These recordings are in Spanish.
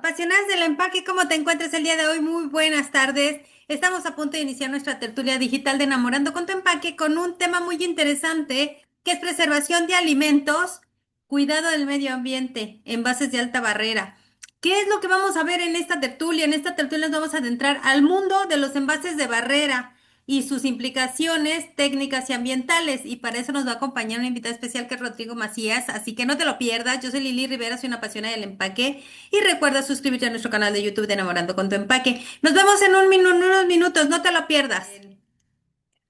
Apasionadas del empaque, ¿cómo te encuentras el día de hoy? Muy buenas tardes. Estamos a punto de iniciar nuestra tertulia digital de Enamorando con tu empaque con un tema muy interesante que es preservación de alimentos, cuidado del medio ambiente, envases de alta barrera. ¿Qué es lo que vamos a ver en esta tertulia? En esta tertulia nos vamos a adentrar al mundo de los envases de barrera y sus implicaciones técnicas y ambientales. Y para eso nos va a acompañar una invitada especial que es Rodrigo Macías. Así que no te lo pierdas. Yo soy Lili Rivera, soy una apasionada del empaque. Y recuerda suscribirte a nuestro canal de YouTube de Enamorando con tu empaque. Nos vemos en unos minutos, no te lo pierdas. En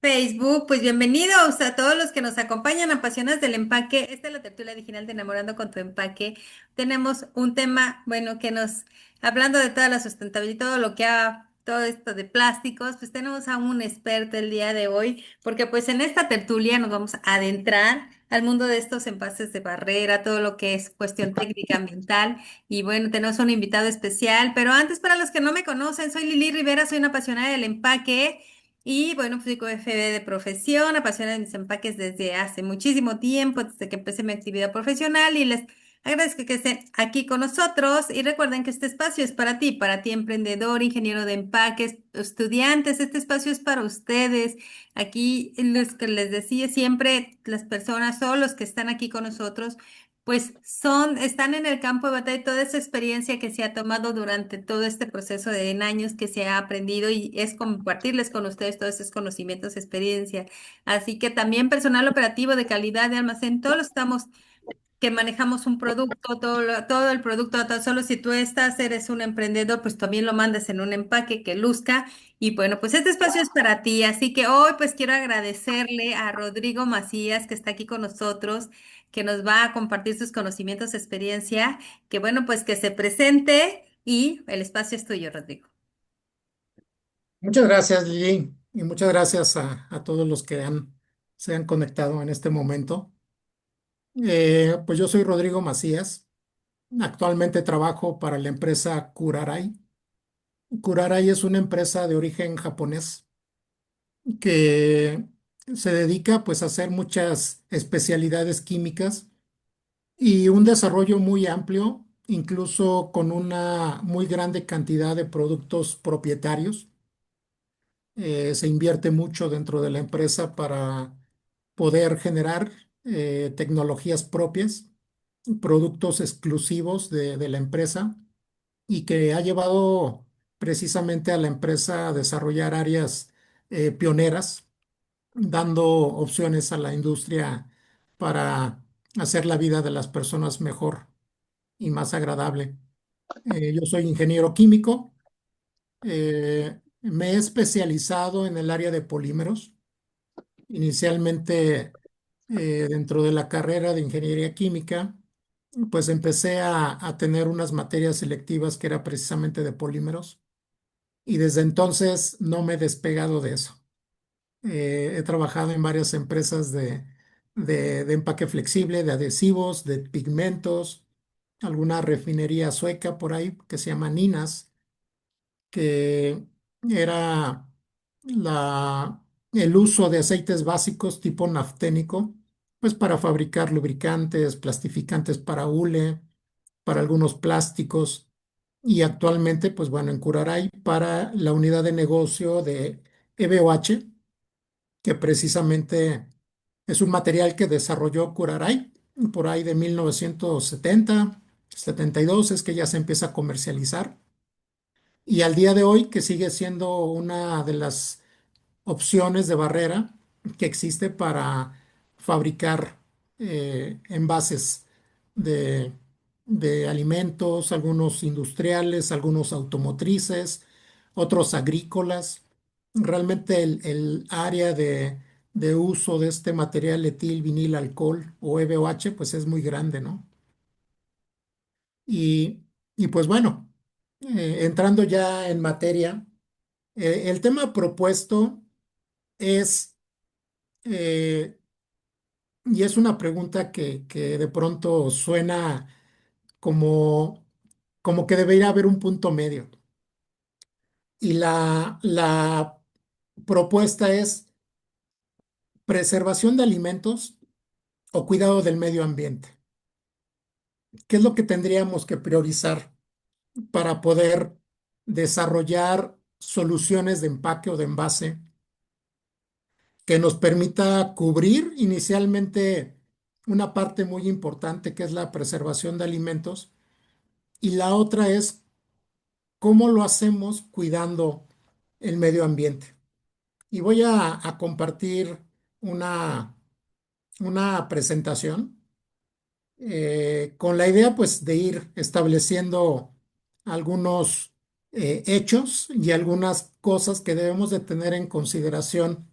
Facebook, pues bienvenidos a todos los que nos acompañan, apasionados del empaque. Esta es la tertulia digital de Enamorando con tu empaque. Tenemos un tema, bueno, hablando de toda la sustentabilidad, todo lo que ha, todo esto de plásticos, pues tenemos a un experto el día de hoy, porque pues en esta tertulia nos vamos a adentrar al mundo de estos envases de barrera, todo lo que es cuestión técnica ambiental. Y bueno, tenemos un invitado especial, pero antes, para los que no me conocen, soy Lili Rivera, soy una apasionada del empaque. Y bueno, pues soy FB de profesión, apasionada de mis empaques desde hace muchísimo tiempo, desde que empecé mi actividad profesional y les agradezco que estén aquí con nosotros y recuerden que este espacio es para ti emprendedor, ingeniero de empaques, estudiantes, este espacio es para ustedes. Aquí los que les decía siempre, las personas o los que están aquí con nosotros pues están en el campo de batalla y toda esa experiencia que se ha tomado durante todo este proceso de en años que se ha aprendido y es compartirles con ustedes todos esos conocimientos, experiencia. Así que también personal operativo de calidad de almacén, todos estamos que manejamos un producto, todo el producto, tan solo si tú eres un emprendedor, pues también lo mandas en un empaque que luzca. Y bueno, pues este espacio es para ti. Así que hoy pues quiero agradecerle a Rodrigo Macías que está aquí con nosotros, que nos va a compartir sus conocimientos, experiencia, que bueno, pues que se presente y el espacio es tuyo, Rodrigo. Muchas gracias, Lili, y muchas gracias a todos los que se han conectado en este momento. Pues yo soy Rodrigo Macías. Actualmente trabajo para la empresa Curaray. Curaray es una empresa de origen japonés que se dedica pues a hacer muchas especialidades químicas y un desarrollo muy amplio, incluso con una muy grande cantidad de productos propietarios. Se invierte mucho dentro de la empresa para poder generar tecnologías propias, productos exclusivos de la empresa y que ha llevado precisamente a la empresa a desarrollar áreas pioneras, dando opciones a la industria para hacer la vida de las personas mejor y más agradable. Yo soy ingeniero químico. Me he especializado en el área de polímeros. Inicialmente, dentro de la carrera de ingeniería química, pues empecé a tener unas materias selectivas que era precisamente de polímeros y desde entonces no me he despegado de eso. He trabajado en varias empresas de empaque flexible, de adhesivos, de pigmentos, alguna refinería sueca por ahí que se llama Ninas, que era la, el uso de aceites básicos tipo nafténico, pues para fabricar lubricantes, plastificantes para hule, para algunos plásticos y actualmente, pues bueno, en Curaray para la unidad de negocio de EBOH, que precisamente es un material que desarrolló Curaray por ahí de 1970, 72 es que ya se empieza a comercializar y al día de hoy que sigue siendo una de las opciones de barrera que existe para fabricar envases de, de alimentos, algunos industriales, algunos automotrices, otros agrícolas. Realmente el área de uso de este material etil vinil alcohol o EVOH pues es muy grande, ¿no? Y, y pues bueno, entrando ya en materia, el tema propuesto es, eh, y es una pregunta que de pronto suena como, como que debería haber un punto medio. Y la propuesta es preservación de alimentos o cuidado del medio ambiente. ¿Qué es lo que tendríamos que priorizar? para poder desarrollar soluciones de empaque o de envase que nos permita cubrir inicialmente una parte muy importante que es la preservación de alimentos y la otra es cómo lo hacemos cuidando el medio ambiente. Y voy a compartir una, una presentación con la idea pues de ir estableciendo algunos hechos y algunas cosas que debemos de tener en consideración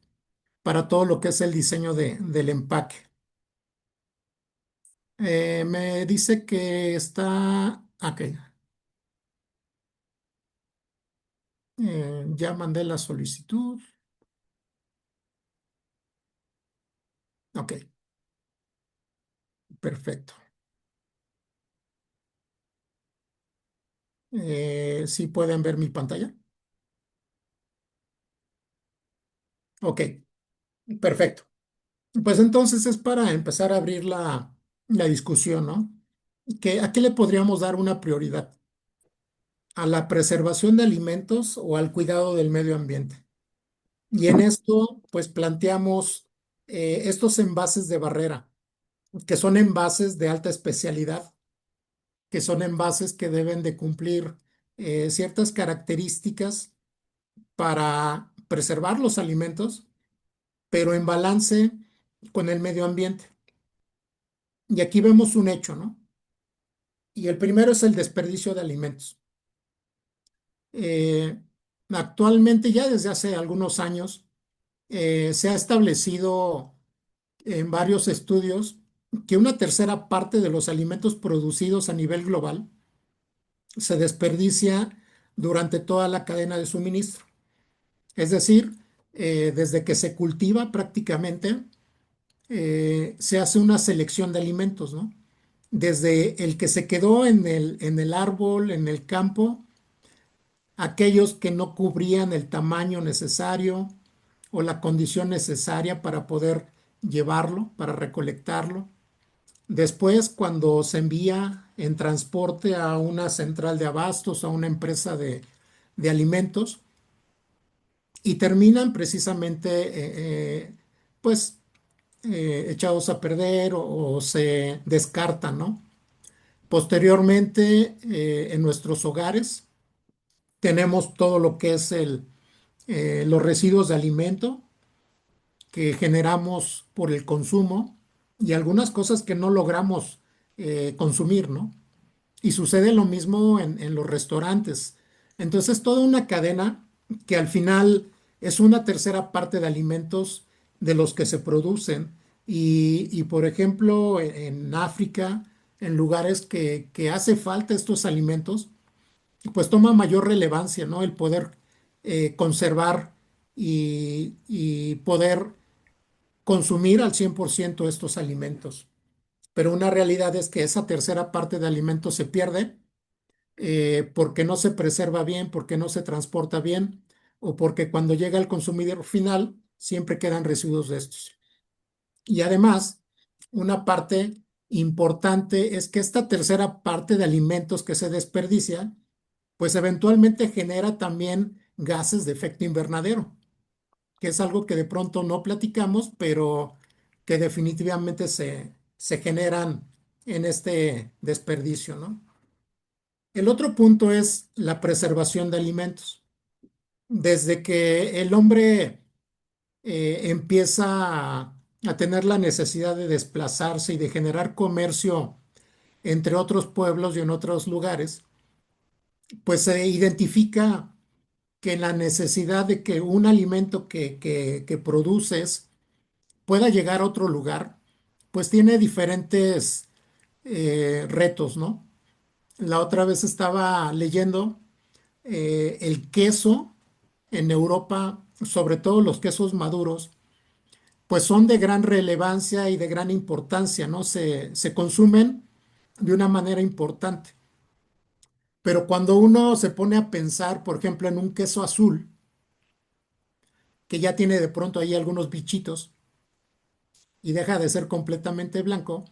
para todo lo que es el diseño del empaque. Me dice que está, ok, ya mandé la solicitud, ok, perfecto. ¿Sí pueden ver mi pantalla? Ok, perfecto. Pues entonces es para empezar a abrir la discusión, ¿no? ¿A qué le podríamos dar una prioridad? ¿A la preservación de alimentos o al cuidado del medio ambiente? Y en esto, pues planteamos estos envases de barrera, que son envases de alta especialidad, que son envases que deben de cumplir ciertas características para preservar los alimentos, pero en balance con el medio ambiente. Y aquí vemos un hecho, ¿no? Y el primero es el desperdicio de alimentos. Eh, Actualmente, ya desde hace algunos años, se ha establecido en varios estudios que una tercera parte de los alimentos producidos a nivel global se desperdicia durante toda la cadena de suministro. Es decir, desde que se cultiva prácticamente, se hace una selección de alimentos, ¿no? Desde el que se quedó en el árbol, en el campo, aquellos que no cubrían el tamaño necesario o la condición necesaria para poder llevarlo, para recolectarlo. Después, cuando se envía en transporte a una central de abastos, a una empresa de alimentos, y terminan precisamente, pues, echados a perder o se descartan, ¿no? Posteriormente, en nuestros hogares, tenemos todo lo que es los residuos de alimento que generamos por el consumo y algunas cosas que no logramos consumir, ¿no? Y sucede lo mismo en los restaurantes. Entonces, toda una cadena que al final es una tercera parte de alimentos de los que se producen. Por ejemplo, en África, en lugares que hace falta estos alimentos, pues toma mayor relevancia, ¿no? El poder conservar y poder consumir al 100% estos alimentos. Pero una realidad es que esa tercera parte de alimentos se pierde porque no se preserva bien, porque no se transporta bien o porque cuando llega al consumidor final siempre quedan residuos de estos. Y además, una parte importante es que esta tercera parte de alimentos que se desperdicia, pues eventualmente genera también gases de efecto invernadero, que es algo que de pronto no platicamos, pero que definitivamente se generan en este desperdicio, ¿no? El otro punto es la preservación de alimentos. Desde que el hombre empieza a tener la necesidad de desplazarse y de generar comercio entre otros pueblos y en otros lugares, pues se identifica que la necesidad de que un alimento que produces pueda llegar a otro lugar, pues tiene diferentes retos, ¿no? La otra vez estaba leyendo el queso en Europa, sobre todo los quesos maduros, pues son de gran relevancia y de gran importancia, ¿no? Se consumen de una manera importante. Pero cuando uno se pone a pensar, por ejemplo, en un queso azul, que ya tiene de pronto ahí algunos bichitos y deja de ser completamente blanco,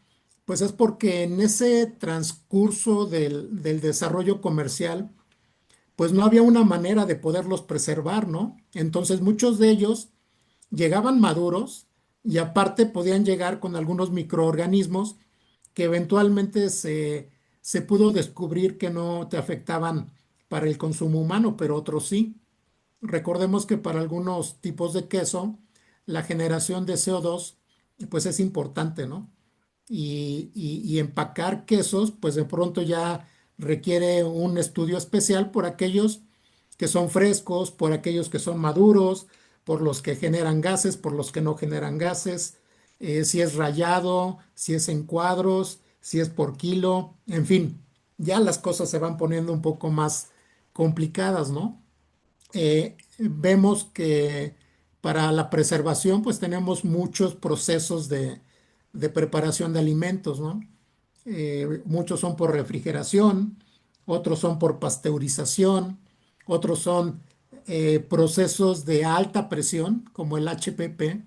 Pues es porque en ese transcurso del desarrollo comercial, pues no había una manera de poderlos preservar, ¿no? Entonces muchos de ellos llegaban maduros y aparte podían llegar con algunos microorganismos que eventualmente se pudo descubrir que no te afectaban para el consumo humano, pero otros sí. Recordemos que para algunos tipos de queso, la generación de CO2 pues es importante, ¿no? Y empacar quesos, pues de pronto ya requiere un estudio especial por aquellos que son frescos, por aquellos que son maduros, por los que generan gases, por los que no generan gases, si es rayado, si es en cuadros, si es por kilo, en fin, ya las cosas se van poniendo un poco más complicadas, ¿no? Vemos que para la preservación, pues tenemos muchos procesos de preparación de alimentos, ¿no? Muchos son por refrigeración, otros son por pasteurización, otros son procesos de alta presión, como el HPP,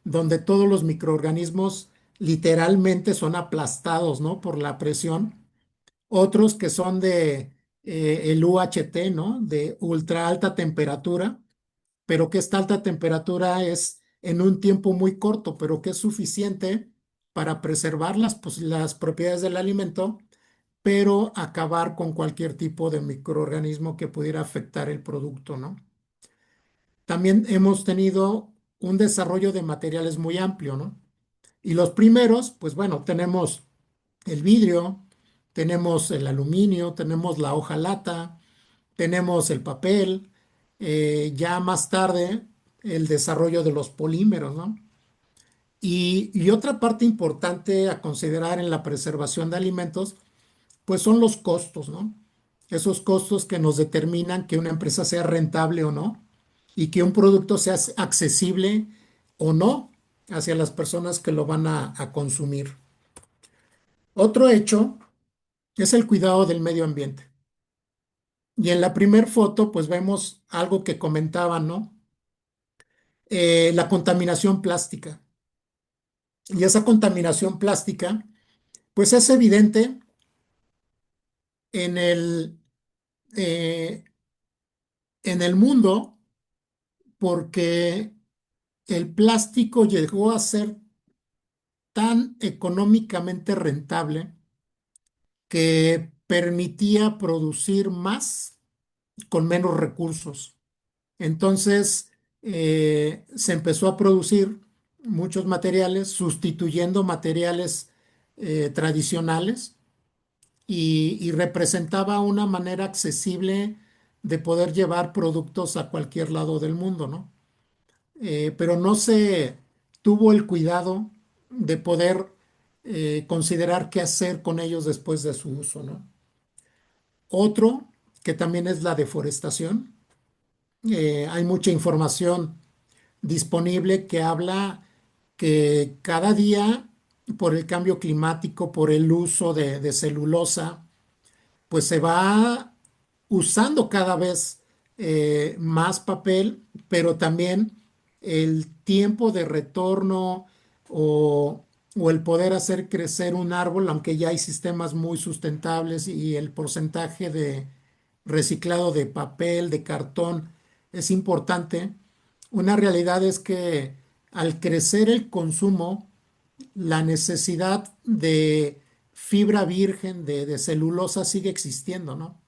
donde todos los microorganismos literalmente son aplastados, ¿no? Por la presión. Otros que son de el UHT, ¿no? De ultra alta temperatura, pero que esta alta temperatura es en un tiempo muy corto, pero que es suficiente para preservar las propiedades del alimento, pero acabar con cualquier tipo de microorganismo que pudiera afectar el producto, ¿no? También hemos tenido un desarrollo de materiales muy amplio, ¿no? Y los primeros, pues bueno, tenemos el vidrio, tenemos el aluminio, tenemos la hoja lata, tenemos el papel, ya más tarde el desarrollo de los polímeros, ¿no? Y otra parte importante a considerar en la preservación de alimentos, pues son los costos, ¿no? Esos costos que nos determinan que una empresa sea rentable o no y que un producto sea accesible o no hacia las personas que lo van a consumir. Otro hecho es el cuidado del medio ambiente. Y en la primer foto, pues vemos algo que comentaban, ¿no? La contaminación plástica. Y esa contaminación plástica, pues es evidente en eh, en el mundo porque el plástico llegó a ser tan económicamente rentable que permitía producir más con menos recursos. Entonces, se empezó a producir muchos materiales sustituyendo materiales tradicionales y representaba una manera accesible de poder llevar productos a cualquier lado del mundo, ¿no? Pero no se tuvo el cuidado de poder considerar qué hacer con ellos después de su uso, ¿no? Otro que también es la deforestación. Hay mucha información disponible que habla que cada día, por el cambio climático, por el uso de celulosa, pues se va usando cada vez más papel, pero también el tiempo de retorno o, o el poder hacer crecer un árbol, aunque ya hay sistemas muy sustentables y el porcentaje de reciclado de papel, de cartón, es importante. Una realidad es que al crecer el consumo, la necesidad de fibra virgen, de celulosa sigue existiendo, ¿no?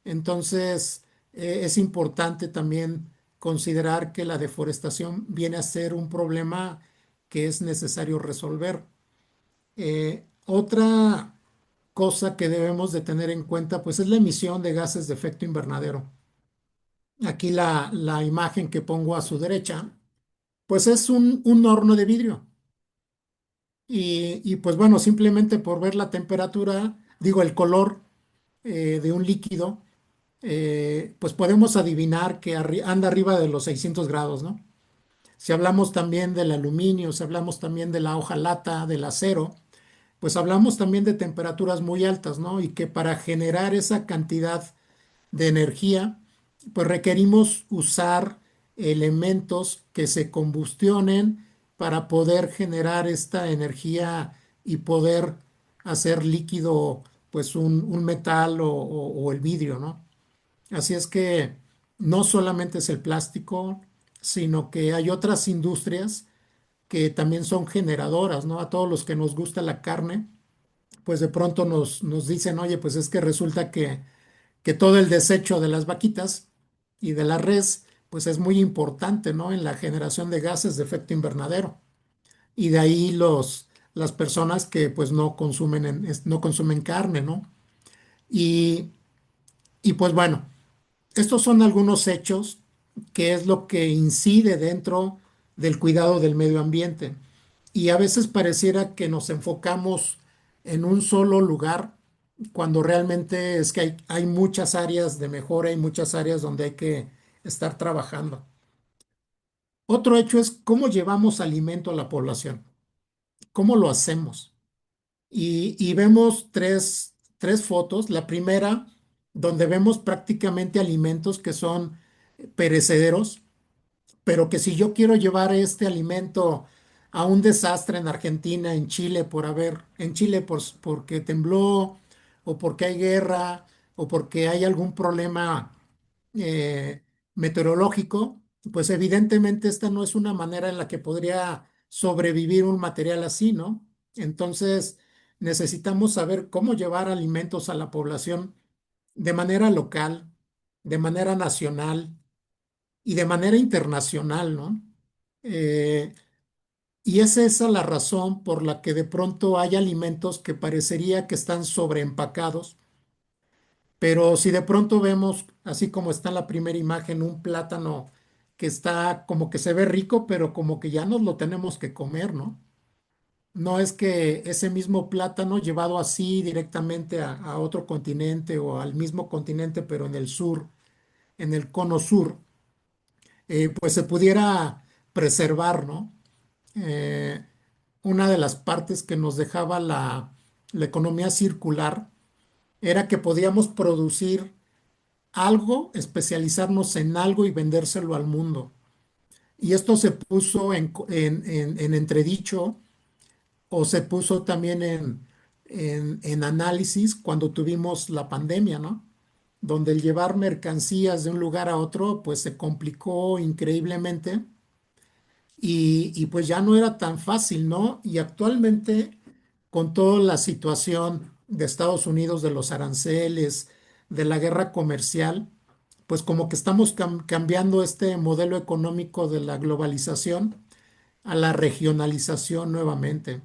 Entonces, es importante también considerar que la deforestación viene a ser un problema que es necesario resolver. Otra cosa que debemos de tener en cuenta, pues es la emisión de gases de efecto invernadero. Aquí la imagen que pongo a su derecha, pues es un horno de vidrio. Y pues bueno, simplemente por ver la temperatura, digo, el color de un líquido, pues podemos adivinar que anda arriba de los 600 grados, ¿no? Si hablamos también del aluminio, si hablamos también de la hoja lata, del acero, pues hablamos también de temperaturas muy altas, ¿no? Y que para generar esa cantidad de energía, pues requerimos usar elementos que se combustionen para poder generar esta energía y poder hacer líquido pues un metal o el vidrio, ¿no? Así es que no solamente es el plástico, sino que hay otras industrias que también son generadoras, ¿no? A todos los que nos gusta la carne, pues de pronto nos dicen, oye, pues es que resulta que todo el desecho de las vaquitas y de la res, pues es muy importante, ¿no? En la generación de gases de efecto invernadero. Y de ahí las personas que pues no consumen, no consumen carne, ¿no? Y, y pues bueno, estos son algunos hechos que es lo que incide dentro del cuidado del medio ambiente. Y a veces pareciera que nos enfocamos en un solo lugar, cuando realmente es que hay muchas áreas de mejora y muchas áreas donde hay que estar trabajando. Otro hecho es cómo llevamos alimento a la población, cómo lo hacemos. Y vemos tres fotos. La primera, donde vemos prácticamente alimentos que son perecederos, pero que si yo quiero llevar este alimento a un desastre en Argentina, en Chile, en Chile porque tembló, o porque hay guerra, o porque hay algún problema eh, meteorológico, pues evidentemente esta no es una manera en la que podría sobrevivir un material así, ¿no? Entonces necesitamos saber cómo llevar alimentos a la población de manera local, de manera nacional y de manera internacional, ¿no? Eh, y es esa la razón por la que de pronto hay alimentos que parecería que están sobreempacados, pero si de pronto vemos, así como está en la primera imagen, un plátano que está como que se ve rico, pero como que ya nos lo tenemos que comer, ¿no? No es que ese mismo plátano llevado así directamente a otro continente o al mismo continente, pero en el sur, en el cono sur, pues se pudiera preservar, ¿no? Eh, una de las partes que nos dejaba la economía circular era que podíamos producir algo, especializarnos en algo y vendérselo al mundo. Y esto se puso en entredicho, o se puso también en análisis cuando tuvimos la pandemia, ¿no? Donde el llevar mercancías de un lugar a otro, pues se complicó increíblemente y pues ya no era tan fácil, ¿no? Y actualmente, con toda la situación de Estados Unidos, de los aranceles, de la guerra comercial, pues como que estamos cambiando este modelo económico de la globalización a la regionalización nuevamente.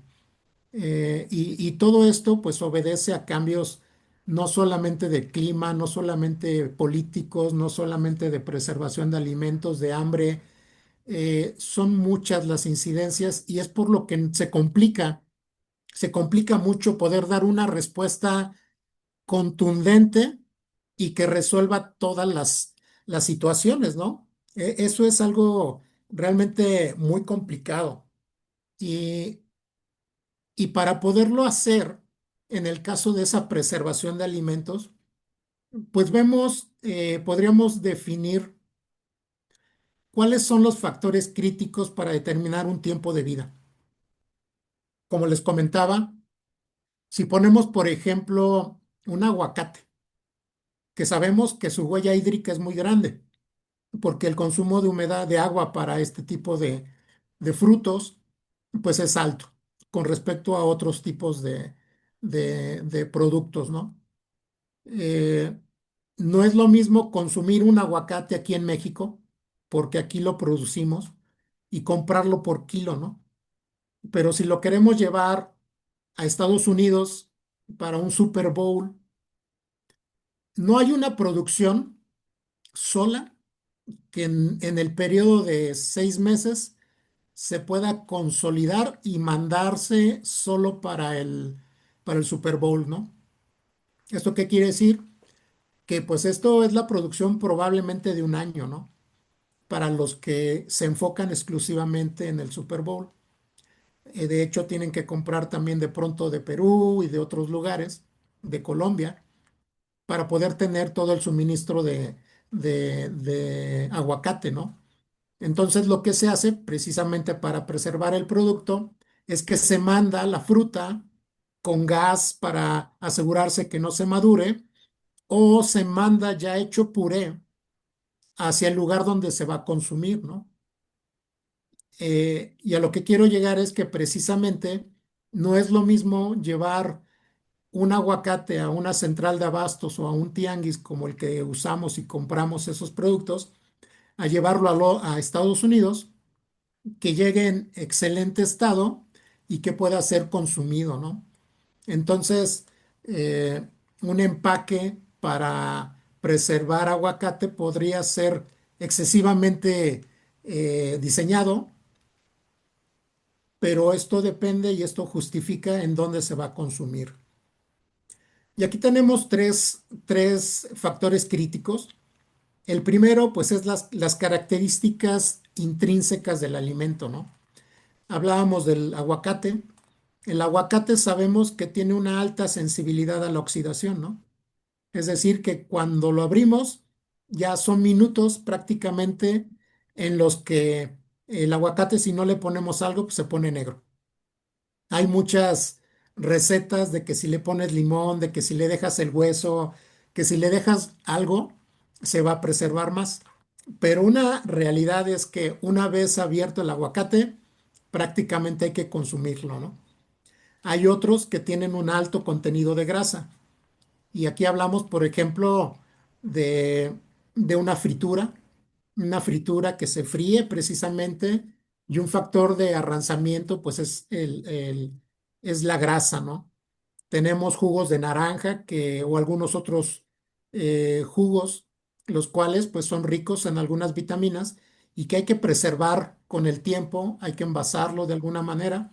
Y todo esto pues obedece a cambios no solamente de clima, no solamente políticos, no solamente de preservación de alimentos, de hambre. Son muchas las incidencias y es por lo que se complica mucho poder dar una respuesta contundente y que resuelva todas las situaciones, ¿no? Eso es algo realmente muy complicado. Y, y para poderlo hacer, en el caso de esa preservación de alimentos, pues podríamos definir cuáles son los factores críticos para determinar un tiempo de vida. Como les comentaba, si ponemos, por ejemplo, un aguacate, que sabemos que su huella hídrica es muy grande, porque el consumo de humedad de agua para este tipo de frutos, pues es alto con respecto a otros tipos de productos, ¿no? Eh, no es lo mismo consumir un aguacate aquí en México, porque aquí lo producimos, y comprarlo por kilo, ¿no? Pero si lo queremos llevar a Estados Unidos para un Super Bowl, no hay una producción sola que en el periodo de 6 meses se pueda consolidar y mandarse solo para el Super Bowl, ¿no? ¿Esto qué quiere decir? Que pues esto es la producción probablemente de un año, ¿no? Para los que se enfocan exclusivamente en el Super Bowl. De hecho, tienen que comprar también de pronto de Perú y de otros lugares, de Colombia, para poder tener todo el suministro de aguacate, ¿no? Entonces, lo que se hace precisamente para preservar el producto es que se manda la fruta con gas para asegurarse que no se madure o se manda ya hecho puré hacia el lugar donde se va a consumir, ¿no? Y a lo que quiero llegar es que precisamente no es lo mismo llevar un aguacate a una central de abastos o a un tianguis como el que usamos y compramos esos productos, a llevarlo a Estados Unidos, que llegue en excelente estado y que pueda ser consumido, ¿no? Entonces, un empaque para preservar aguacate podría ser excesivamente diseñado, pero esto depende y esto justifica en dónde se va a consumir. Y aquí tenemos tres factores críticos. El primero, pues, es las características intrínsecas del alimento, ¿no? Hablábamos del aguacate. El aguacate sabemos que tiene una alta sensibilidad a la oxidación, ¿no? Es decir, que cuando lo abrimos, ya son minutos prácticamente en los que el aguacate, si no le ponemos algo, pues se pone negro. Hay muchas recetas de que si le pones limón, de que si le dejas el hueso, que si le dejas algo, se va a preservar más. Pero una realidad es que una vez abierto el aguacate, prácticamente hay que consumirlo, ¿no? Hay otros que tienen un alto contenido de grasa. Y aquí hablamos, por ejemplo, de, de una fritura que se fríe precisamente, y un factor de arranzamiento, pues es es la grasa, ¿no? Tenemos jugos de naranja o algunos otros jugos, los cuales pues son ricos en algunas vitaminas y que hay que preservar con el tiempo, hay que envasarlo de alguna manera.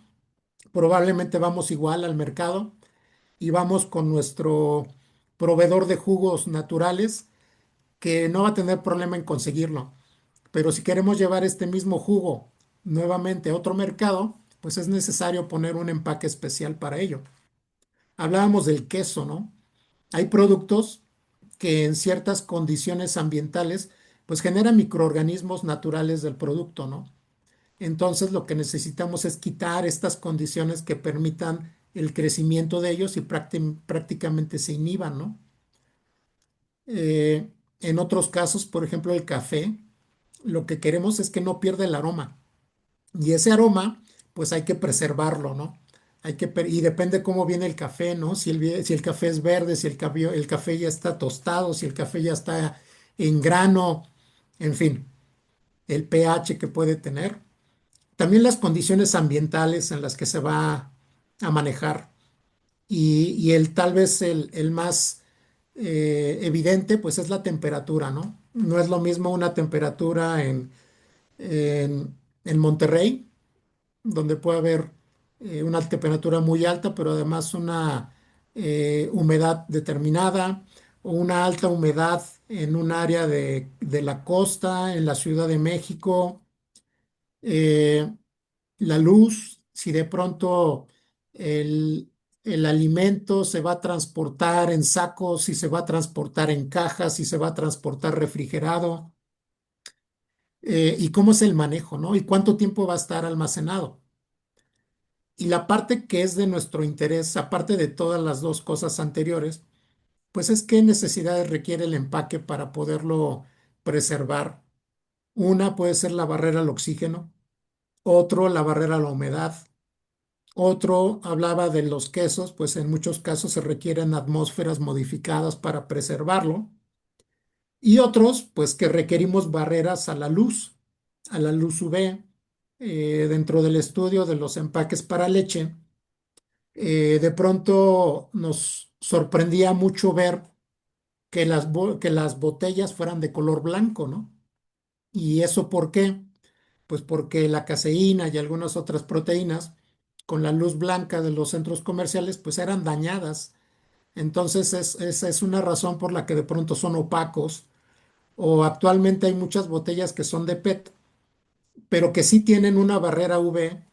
Probablemente vamos igual al mercado y vamos con nuestro proveedor de jugos naturales que no va a tener problema en conseguirlo. Pero si queremos llevar este mismo jugo nuevamente a otro mercado, pues es necesario poner un empaque especial para ello. Hablábamos del queso, ¿no? Hay productos que en ciertas condiciones ambientales pues generan microorganismos naturales del producto, ¿no? Entonces lo que necesitamos es quitar estas condiciones que permitan el crecimiento de ellos y prácticamente se inhiban, ¿no? En otros casos, por ejemplo, el café, lo que queremos es que no pierda el aroma. Y ese aroma, pues hay que preservarlo, ¿no? Y depende cómo viene el café, ¿no? Si el café es verde, si el café ya está tostado, si el café ya está en grano, en fin, el pH que puede tener. También las condiciones ambientales en las que se va a manejar. Y tal vez el más evidente, pues es la temperatura, ¿no? No es lo mismo una temperatura en Monterrey, donde puede haber una temperatura muy alta, pero además una humedad determinada, o una alta humedad en un área de la costa, en la Ciudad de México. eh, la luz, si de pronto el, el alimento se va a transportar en sacos, si se va a transportar en cajas, si se va a transportar refrigerado, y cómo es el manejo, ¿no? Y cuánto tiempo va a estar almacenado. Y la parte que es de nuestro interés, aparte de todas las dos cosas anteriores, pues es qué necesidades requiere el empaque para poderlo preservar. Una puede ser la barrera al oxígeno, otro la barrera a la humedad. Otro hablaba de los quesos, pues en muchos casos se requieren atmósferas modificadas para preservarlo. Y otros, pues que requerimos barreras a la luz UV. Dentro del estudio de los empaques para leche, de pronto nos sorprendía mucho ver que que las botellas fueran de color blanco, ¿no? ¿Y eso por qué? Pues porque la caseína y algunas otras proteínas con la luz blanca de los centros comerciales pues eran dañadas. Entonces esa es una razón por la que de pronto son opacos, o actualmente hay muchas botellas que son de PET, pero que sí tienen una barrera UV,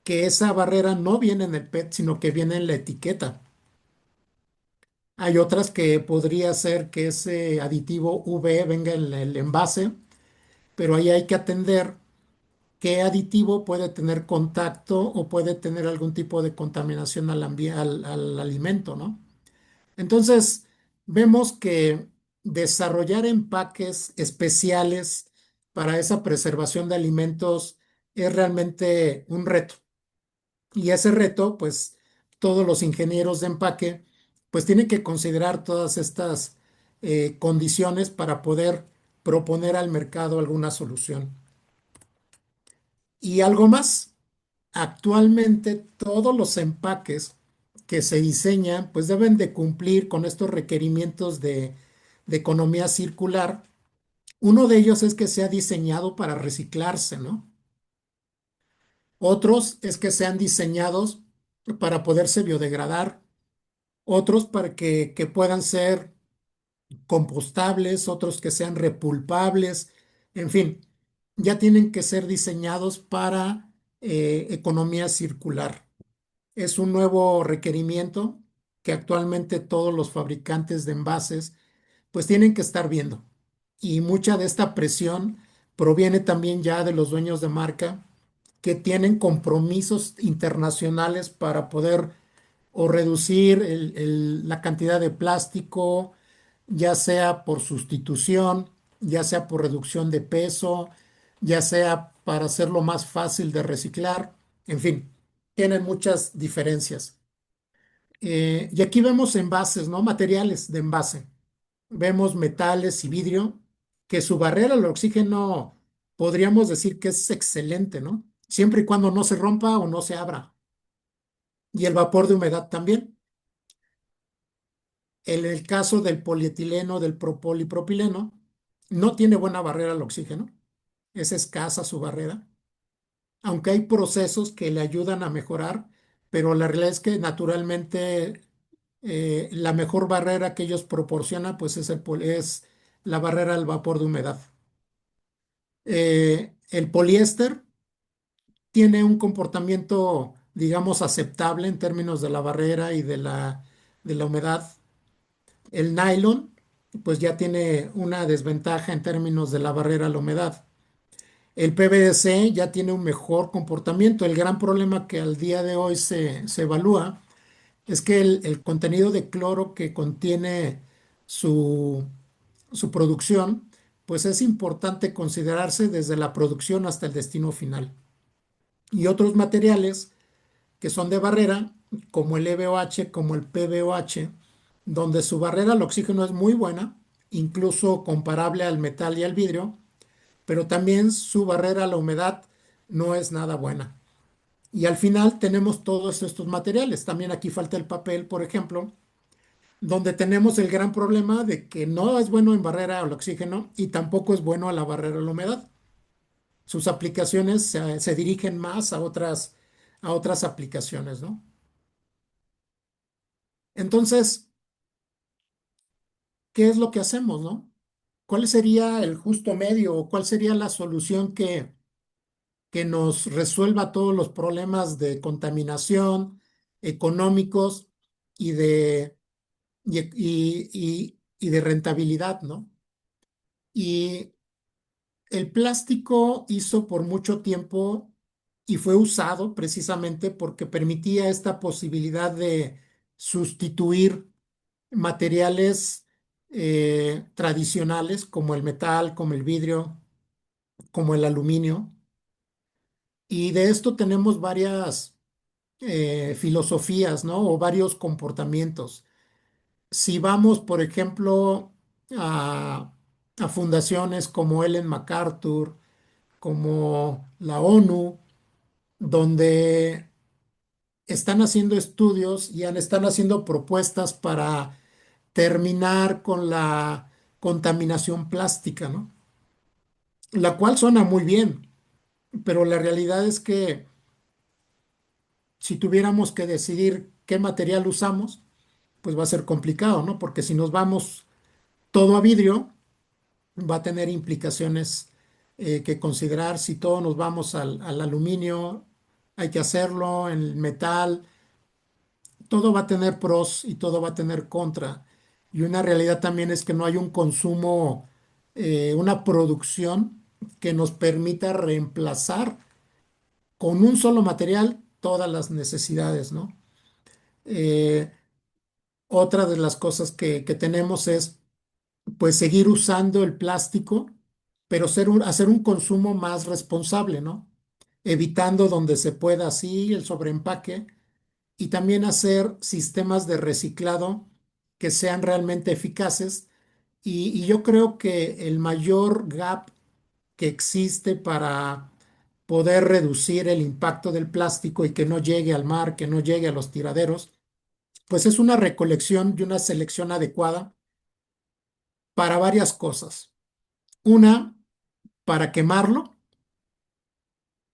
que esa barrera no viene en el PET, sino que viene en la etiqueta. Hay otras que podría ser que ese aditivo UV venga en el envase, pero ahí hay que atender qué aditivo puede tener contacto o puede tener algún tipo de contaminación al alimento, ¿no? Entonces, vemos que desarrollar empaques especiales para esa preservación de alimentos es realmente un reto. Y ese reto, pues todos los ingenieros de empaque, pues tienen que considerar todas estas condiciones para poder proponer al mercado alguna solución. Y algo más, actualmente todos los empaques que se diseñan, pues deben de cumplir con estos requerimientos de economía circular. Uno de ellos es que sea diseñado para reciclarse, ¿no? Otros es que sean diseñados para poderse biodegradar, otros para que puedan ser compostables, otros que sean repulpables, en fin, ya tienen que ser diseñados para economía circular. Es un nuevo requerimiento que actualmente todos los fabricantes de envases pues tienen que estar viendo. Y mucha de esta presión proviene también ya de los dueños de marca que tienen compromisos internacionales para poder o reducir la cantidad de plástico, ya sea por sustitución, ya sea por reducción de peso, ya sea para hacerlo más fácil de reciclar, en fin, tienen muchas diferencias. Y aquí vemos envases, ¿no? Materiales de envase. Vemos metales y vidrio, que su barrera al oxígeno podríamos decir que es excelente, ¿no? Siempre y cuando no se rompa o no se abra. Y el vapor de humedad también. En el caso del polietileno, del propolipropileno, no tiene buena barrera al oxígeno. Es escasa su barrera, aunque hay procesos que le ayudan a mejorar, pero la realidad es que naturalmente la mejor barrera que ellos proporcionan pues es la barrera al vapor de humedad. El poliéster tiene un comportamiento, digamos, aceptable en términos de la barrera y de la humedad. El nylon, pues ya tiene una desventaja en términos de la barrera a la humedad. El PVC ya tiene un mejor comportamiento. El gran problema que al día de hoy se evalúa es que el contenido de cloro que contiene su, su producción, pues es importante considerarse desde la producción hasta el destino final. Y otros materiales que son de barrera, como el EVOH, como el PVOH, donde su barrera al oxígeno es muy buena, incluso comparable al metal y al vidrio, pero también su barrera a la humedad no es nada buena. Y al final tenemos todos estos materiales. También aquí falta el papel, por ejemplo, donde tenemos el gran problema de que no es bueno en barrera al oxígeno y tampoco es bueno a la barrera a la humedad. Sus aplicaciones se dirigen más a otras aplicaciones, ¿no? Entonces, ¿qué es lo que hacemos, no? ¿Cuál sería el justo medio o cuál sería la solución que nos resuelva todos los problemas de contaminación económicos y de rentabilidad, ¿no? Y el plástico hizo por mucho tiempo y fue usado precisamente porque permitía esta posibilidad de sustituir materiales tradicionales como el metal, como el vidrio, como el aluminio. Y de esto tenemos varias filosofías, ¿no? O varios comportamientos. Si vamos, por ejemplo, a fundaciones como Ellen MacArthur, como la ONU, donde están haciendo estudios y están haciendo propuestas para terminar con la contaminación plástica, ¿no? La cual suena muy bien, pero la realidad es que si tuviéramos que decidir qué material usamos, pues va a ser complicado, ¿no? Porque si nos vamos todo a vidrio, va a tener implicaciones que considerar. Si todos nos vamos al aluminio, hay que hacerlo, en el metal, todo va a tener pros y todo va a tener contra. Y una realidad también es que no hay un consumo, una producción que nos permita reemplazar con un solo material todas las necesidades, ¿no? Eh, Otra de las cosas que tenemos es pues seguir usando el plástico, pero hacer un consumo más responsable, ¿no? Evitando donde se pueda así el sobreempaque y también hacer sistemas de reciclado que sean realmente eficaces. Y yo creo que el mayor gap que existe para poder reducir el impacto del plástico y que no llegue al mar, que no llegue a los tiraderos, pues es una recolección y una selección adecuada para varias cosas. Una, para quemarlo,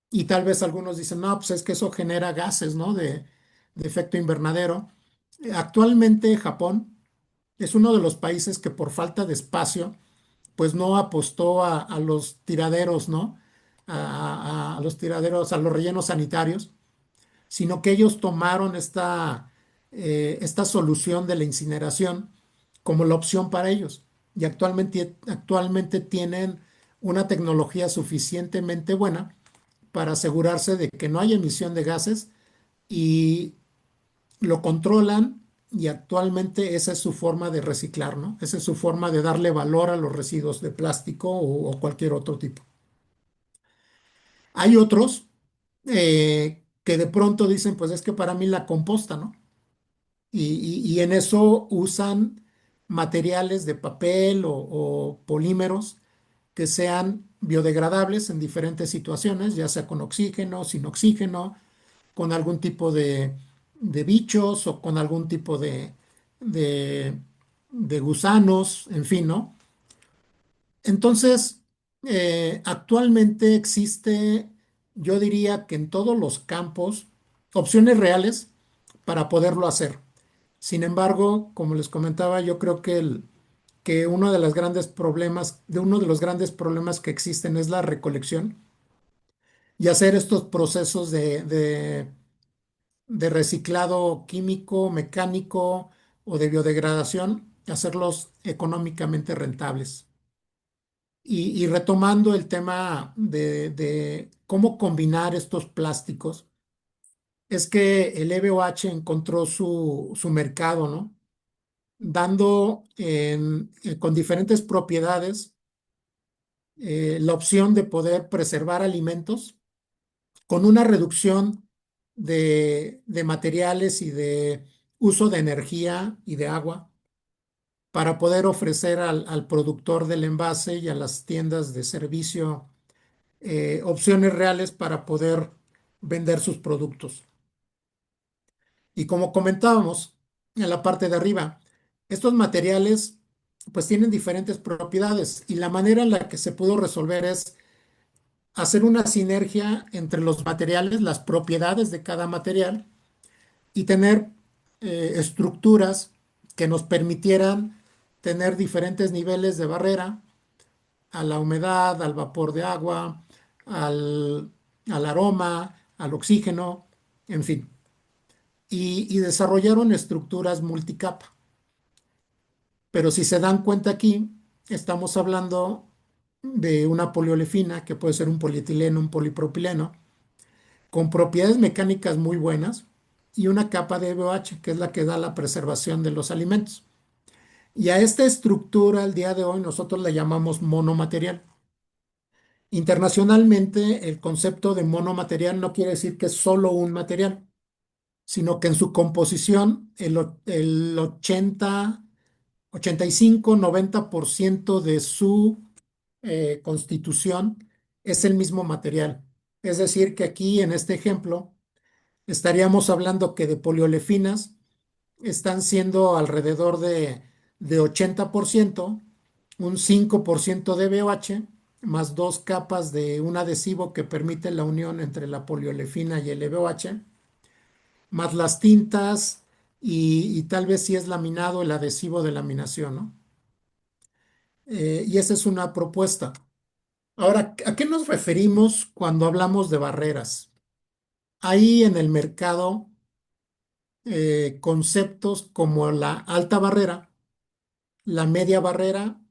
y tal vez algunos dicen, no, pues es que eso genera gases, ¿no? De efecto invernadero. Actualmente Japón es uno de los países que por falta de espacio, pues no apostó a los tiraderos, ¿no? A los tiraderos, a los rellenos sanitarios, sino que ellos tomaron esta solución de la incineración como la opción para ellos. Y actualmente tienen una tecnología suficientemente buena para asegurarse de que no hay emisión de gases y lo controlan y actualmente esa es su forma de reciclar, ¿no? Esa es su forma de darle valor a los residuos de plástico o cualquier otro tipo. Hay otros que de pronto dicen, pues es que para mí la composta, ¿no? Y en eso usan materiales de papel o polímeros que sean biodegradables en diferentes situaciones, ya sea con oxígeno, sin oxígeno, con algún tipo de bichos o con algún tipo de, de gusanos, en fin, ¿no? Entonces, actualmente existe, yo diría que en todos los campos, opciones reales para poderlo hacer. Sin embargo, como les comentaba, yo creo que uno de los grandes problemas que existen es la recolección y hacer estos procesos de reciclado químico, mecánico o de biodegradación, hacerlos económicamente rentables. Y retomando el tema de cómo combinar estos plásticos, es que el EVOH encontró su mercado, ¿no? Dando con diferentes propiedades la opción de poder preservar alimentos con una reducción de materiales y de uso de energía y de agua para poder ofrecer al productor del envase y a las tiendas de servicio opciones reales para poder vender sus productos. Y como comentábamos en la parte de arriba, estos materiales pues tienen diferentes propiedades y la manera en la que se pudo resolver es hacer una sinergia entre los materiales, las propiedades de cada material y tener estructuras que nos permitieran tener diferentes niveles de barrera a la humedad, al vapor de agua, al, al aroma, al oxígeno, en fin. Y desarrollaron estructuras multicapa. Pero si se dan cuenta aquí, estamos hablando de una poliolefina, que puede ser un polietileno, un polipropileno, con propiedades mecánicas muy buenas y una capa de EVOH, que es la que da la preservación de los alimentos. Y a esta estructura al día de hoy nosotros la llamamos monomaterial. Internacionalmente, el concepto de monomaterial no quiere decir que es solo un material, sino que en su composición el 85-90% de su constitución es el mismo material. Es decir, que aquí en este ejemplo estaríamos hablando que de poliolefinas están siendo alrededor de 80%, un 5% de BOH, más dos capas de un adhesivo que permite la unión entre la poliolefina y el EVOH, más las tintas y tal vez si es laminado el adhesivo de laminación, ¿no? Y esa es una propuesta. Ahora, ¿a qué nos referimos cuando hablamos de barreras? Hay en el mercado conceptos como la alta barrera, la media barrera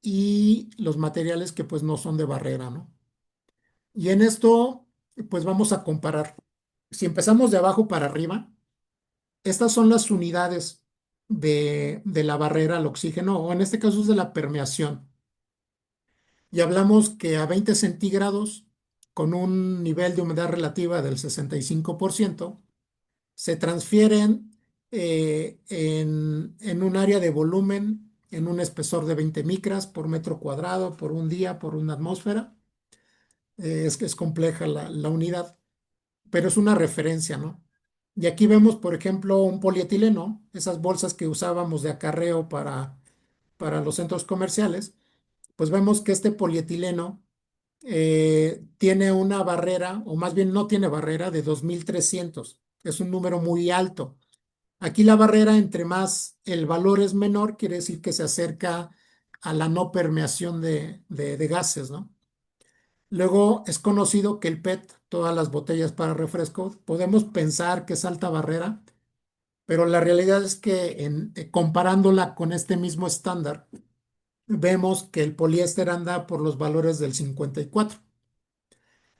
y los materiales que pues no son de barrera, ¿no? Y en esto pues vamos a comparar. Si empezamos de abajo para arriba, estas son las unidades de la barrera al oxígeno, o en este caso es de la permeación. Y hablamos que a 20 centígrados, con un nivel de humedad relativa del 65%, se transfieren en un área de volumen, en un espesor de 20 micras por metro cuadrado, por un día, por una atmósfera. Es que es compleja la unidad, pero es una referencia, ¿no? Y aquí vemos, por ejemplo, un polietileno, esas bolsas que usábamos de acarreo para los centros comerciales, pues vemos que este polietileno tiene una barrera, o más bien no tiene barrera, de 2300. Es un número muy alto. Aquí la barrera, entre más el valor es menor, quiere decir que se acerca a la no permeación de gases, ¿no? Luego es conocido que el PET, todas las botellas para refresco, podemos pensar que es alta barrera, pero la realidad es que comparándola con este mismo estándar, vemos que el poliéster anda por los valores del 54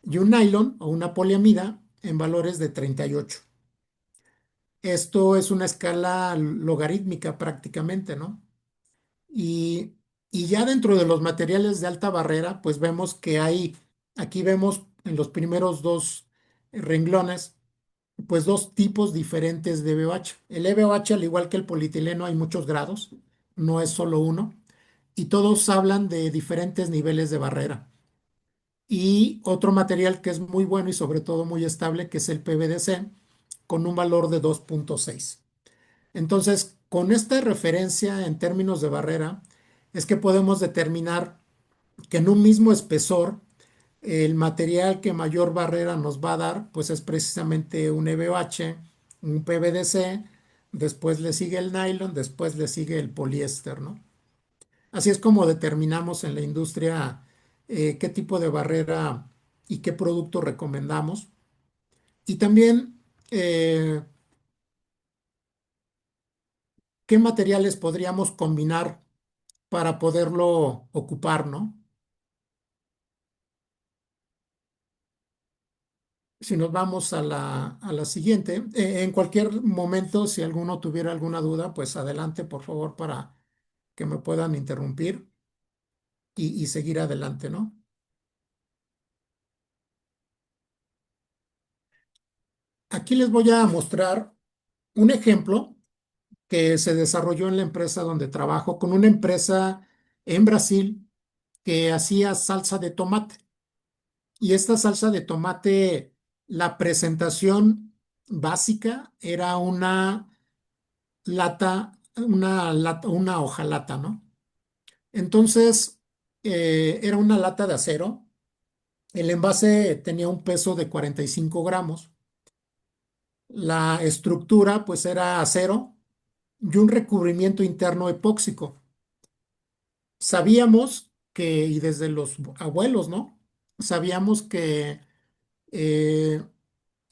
y un nylon o una poliamida en valores de 38. Esto es una escala logarítmica prácticamente, ¿no? Y, y ya dentro de los materiales de alta barrera, pues vemos que hay, aquí vemos en los primeros dos renglones, pues dos tipos diferentes de EVOH. El EVOH, al igual que el polietileno, hay muchos grados, no es solo uno, y todos hablan de diferentes niveles de barrera. Y otro material que es muy bueno y sobre todo muy estable, que es el PVDC, con un valor de 2,6. Entonces, con esta referencia en términos de barrera, es que podemos determinar que en un mismo espesor, el material que mayor barrera nos va a dar, pues es precisamente un EVOH, un PVDC, después le sigue el nylon, después le sigue el poliéster, ¿no? Así es como determinamos en la industria qué tipo de barrera y qué producto recomendamos. Y también qué materiales podríamos combinar para poderlo ocupar, ¿no? Si nos vamos a la siguiente, en cualquier momento, si alguno tuviera alguna duda, pues adelante, por favor, para que me puedan interrumpir y seguir adelante, ¿no? Aquí les voy a mostrar un ejemplo que se desarrolló en la empresa donde trabajo, con una empresa en Brasil que hacía salsa de tomate. Y esta salsa de tomate, la presentación básica era una hojalata, ¿no? Entonces, era una lata de acero. El envase tenía un peso de 45 gramos. La estructura, pues, era acero y un recubrimiento interno epóxico. Sabíamos que, y desde los abuelos, ¿no? Sabíamos que eh,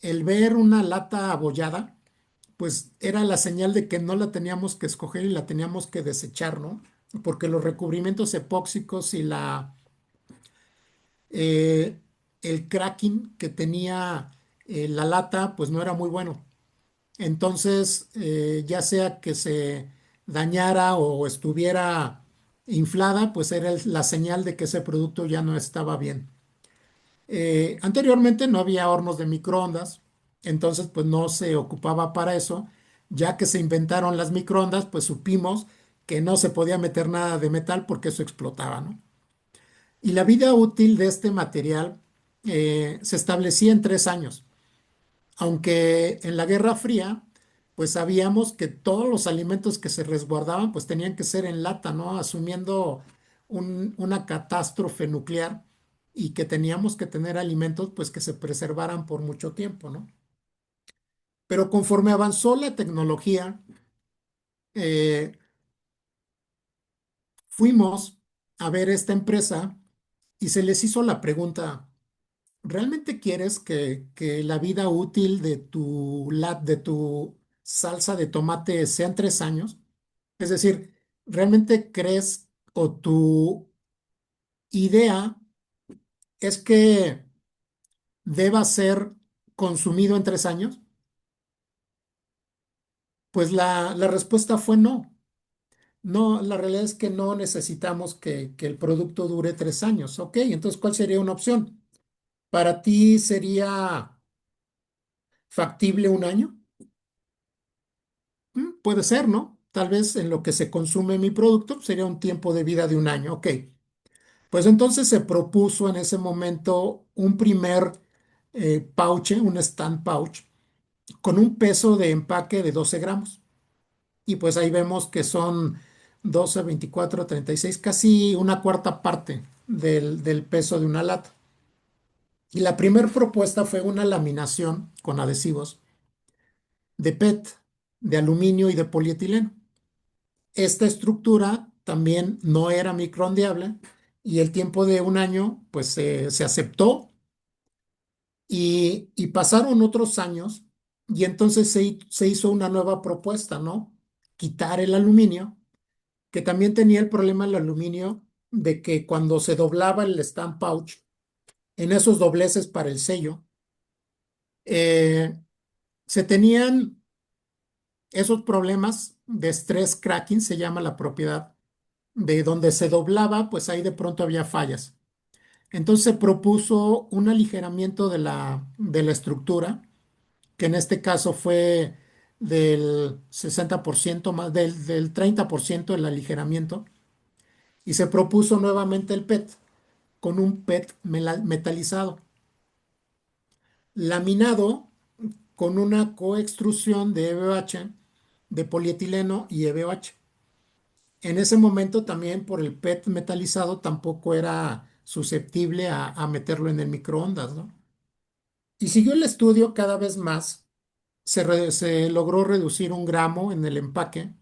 el ver una lata abollada, pues era la señal de que no la teníamos que escoger y la teníamos que desechar, ¿no? Porque los recubrimientos epóxicos y eh, el cracking que tenía la lata, pues no era muy bueno. Entonces, ya sea que se dañara o estuviera inflada, pues era la señal de que ese producto ya no estaba bien. Anteriormente no había hornos de microondas, entonces pues no se ocupaba para eso. Ya que se inventaron las microondas, pues supimos que no se podía meter nada de metal porque eso explotaba, ¿no? Y la vida útil de este material se establecía en 3 años, aunque en la Guerra Fría, pues sabíamos que todos los alimentos que se resguardaban, pues tenían que ser en lata, ¿no? Asumiendo una catástrofe nuclear y que teníamos que tener alimentos, pues que se preservaran por mucho tiempo, ¿no? Pero conforme avanzó la tecnología, eh, fuimos a ver esta empresa y se les hizo la pregunta, ¿realmente quieres que la vida útil de tu salsa de tomate sean 3 años? Es decir, ¿realmente crees o tu idea es que deba ser consumido en 3 años? Pues la respuesta fue no. No, la realidad es que no necesitamos que el producto dure 3 años. Ok, entonces, ¿cuál sería una opción? ¿Para ti sería factible un año? Puede ser, ¿no? Tal vez en lo que se consume mi producto sería un tiempo de vida de un año. Ok, pues entonces se propuso en ese momento un primer pouch, un stand pouch, con un peso de empaque de 12 gramos. Y pues ahí vemos que son 12, 24, 36, casi una cuarta parte del peso de una lata. Y la primera propuesta fue una laminación con adhesivos de PET, de aluminio y de polietileno. Esta estructura también no era microondeable y el tiempo de un año pues se aceptó y pasaron otros años y entonces se hizo una nueva propuesta, ¿no? Quitar el aluminio, que también tenía el problema el aluminio de que cuando se doblaba el stamp pouch, en esos dobleces para el sello, eh, se tenían esos problemas de stress cracking, se llama la propiedad, de donde se doblaba, pues ahí de pronto había fallas. Entonces se propuso un aligeramiento de la estructura, que en este caso fue del 60% más, del 30% el aligeramiento, y se propuso nuevamente el PET con un PET metalizado, laminado con una coextrusión de EVOH, de polietileno y EVOH. En ese momento también por el PET metalizado tampoco era susceptible a meterlo en el microondas, ¿no? Y siguió el estudio cada vez más, se logró reducir 1 gramo en el empaque,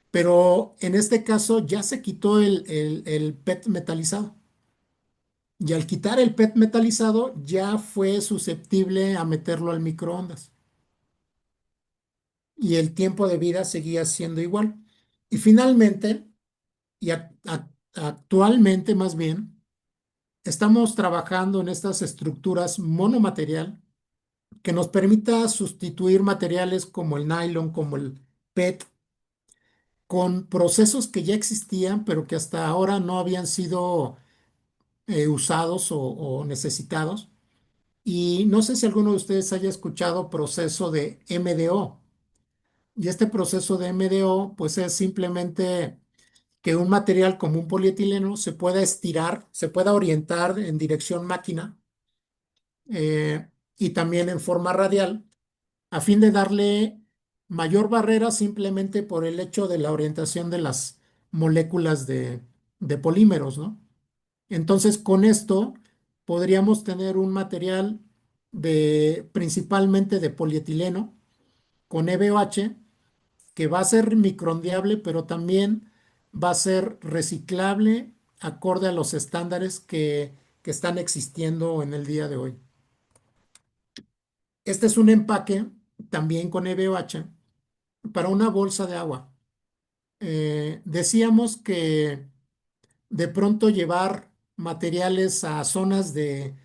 pero en este caso ya se quitó el PET metalizado. Y al quitar el PET metalizado ya fue susceptible a meterlo al microondas y el tiempo de vida seguía siendo igual. Y finalmente, actualmente más bien, estamos trabajando en estas estructuras monomaterial que nos permita sustituir materiales como el nylon, como el PET, con procesos que ya existían, pero que hasta ahora no habían sido usados o necesitados. Y no sé si alguno de ustedes haya escuchado proceso de MDO. Y este proceso de MDO, pues es simplemente que un material como un polietileno se pueda estirar, se pueda orientar en dirección máquina y también en forma radial, a fin de darle mayor barrera simplemente por el hecho de la orientación de las moléculas de polímeros, ¿no? Entonces, con esto podríamos tener un material principalmente de polietileno con EVOH que va a ser microondeable, pero también va a ser reciclable acorde a los estándares que están existiendo en el día de hoy. Este es un empaque también con EVOH para una bolsa de agua. Decíamos que de pronto llevar materiales a zonas de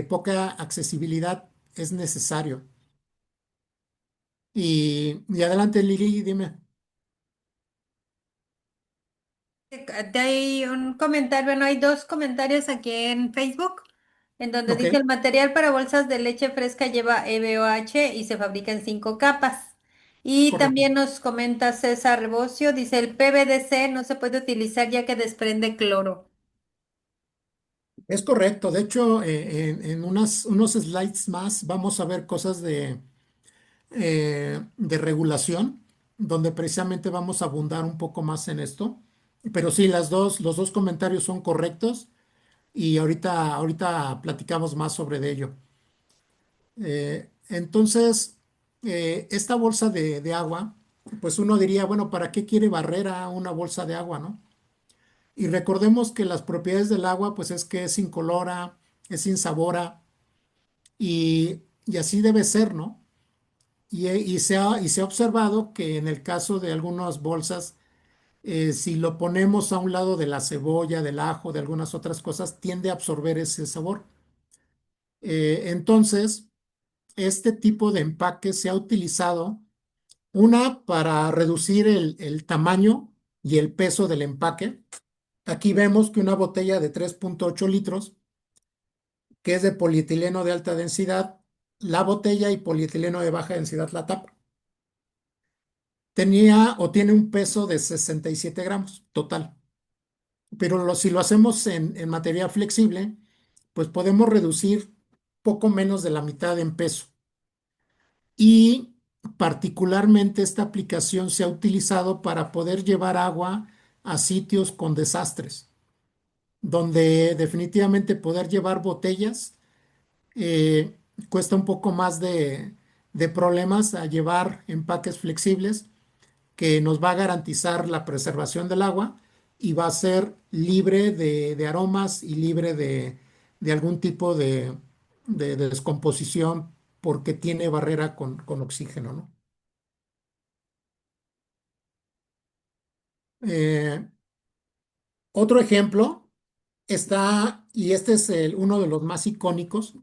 poca accesibilidad es necesario. Y adelante, Lili, dime. Hay un comentario, bueno, hay dos comentarios aquí en Facebook, en donde Ok, dice el material para bolsas de leche fresca lleva EVOH y se fabrica en 5 capas. Y correcto. también nos comenta César Rebocio, dice el PVDC no se puede utilizar ya que desprende cloro. Es correcto. De hecho, en unos slides más vamos a ver cosas de regulación, donde precisamente vamos a abundar un poco más en esto. Pero sí, los dos comentarios son correctos y ahorita platicamos más sobre de ello. Entonces, esta bolsa de agua, pues uno diría, bueno, ¿para qué quiere barrera una bolsa de agua, no? Y recordemos que las propiedades del agua, pues es que es incolora, es insabora y así debe ser, ¿no? Y se ha observado que en el caso de algunas bolsas, si lo ponemos a un lado de la cebolla, del ajo, de algunas otras cosas, tiende a absorber ese sabor. Entonces, este tipo de empaque se ha utilizado, una, para reducir el tamaño y el peso del empaque. Aquí vemos que una botella de 3,8 litros, que es de polietileno de alta densidad, la botella y polietileno de baja densidad, la tapa, tenía o tiene un peso de 67 gramos total. Pero si lo hacemos en material flexible, pues podemos reducir poco menos de la mitad en peso. Y particularmente esta aplicación se ha utilizado para poder llevar agua a sitios con desastres, donde definitivamente poder llevar botellas eh, cuesta un poco más de problemas a llevar empaques flexibles, que nos va a garantizar la preservación del agua y va a ser libre de aromas y libre de algún tipo de descomposición, porque tiene barrera con oxígeno, ¿no? Eh, Otro ejemplo está, y este es uno de los más icónicos,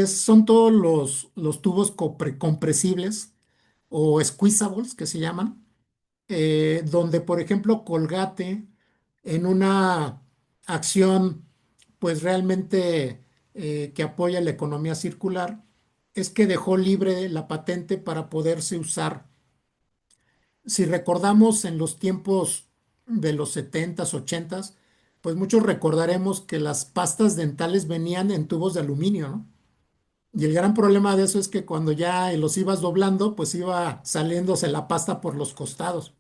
son todos los tubos compresibles o squeezables que se llaman, donde, por ejemplo, Colgate, en una acción pues realmente que apoya la economía circular, es que dejó libre la patente para poderse usar. Si recordamos en los tiempos de los 70s, 80s, pues muchos recordaremos que las pastas dentales venían en tubos de aluminio, ¿no? Y el gran problema de eso es que cuando ya los ibas doblando, pues iba saliéndose la pasta por los costados.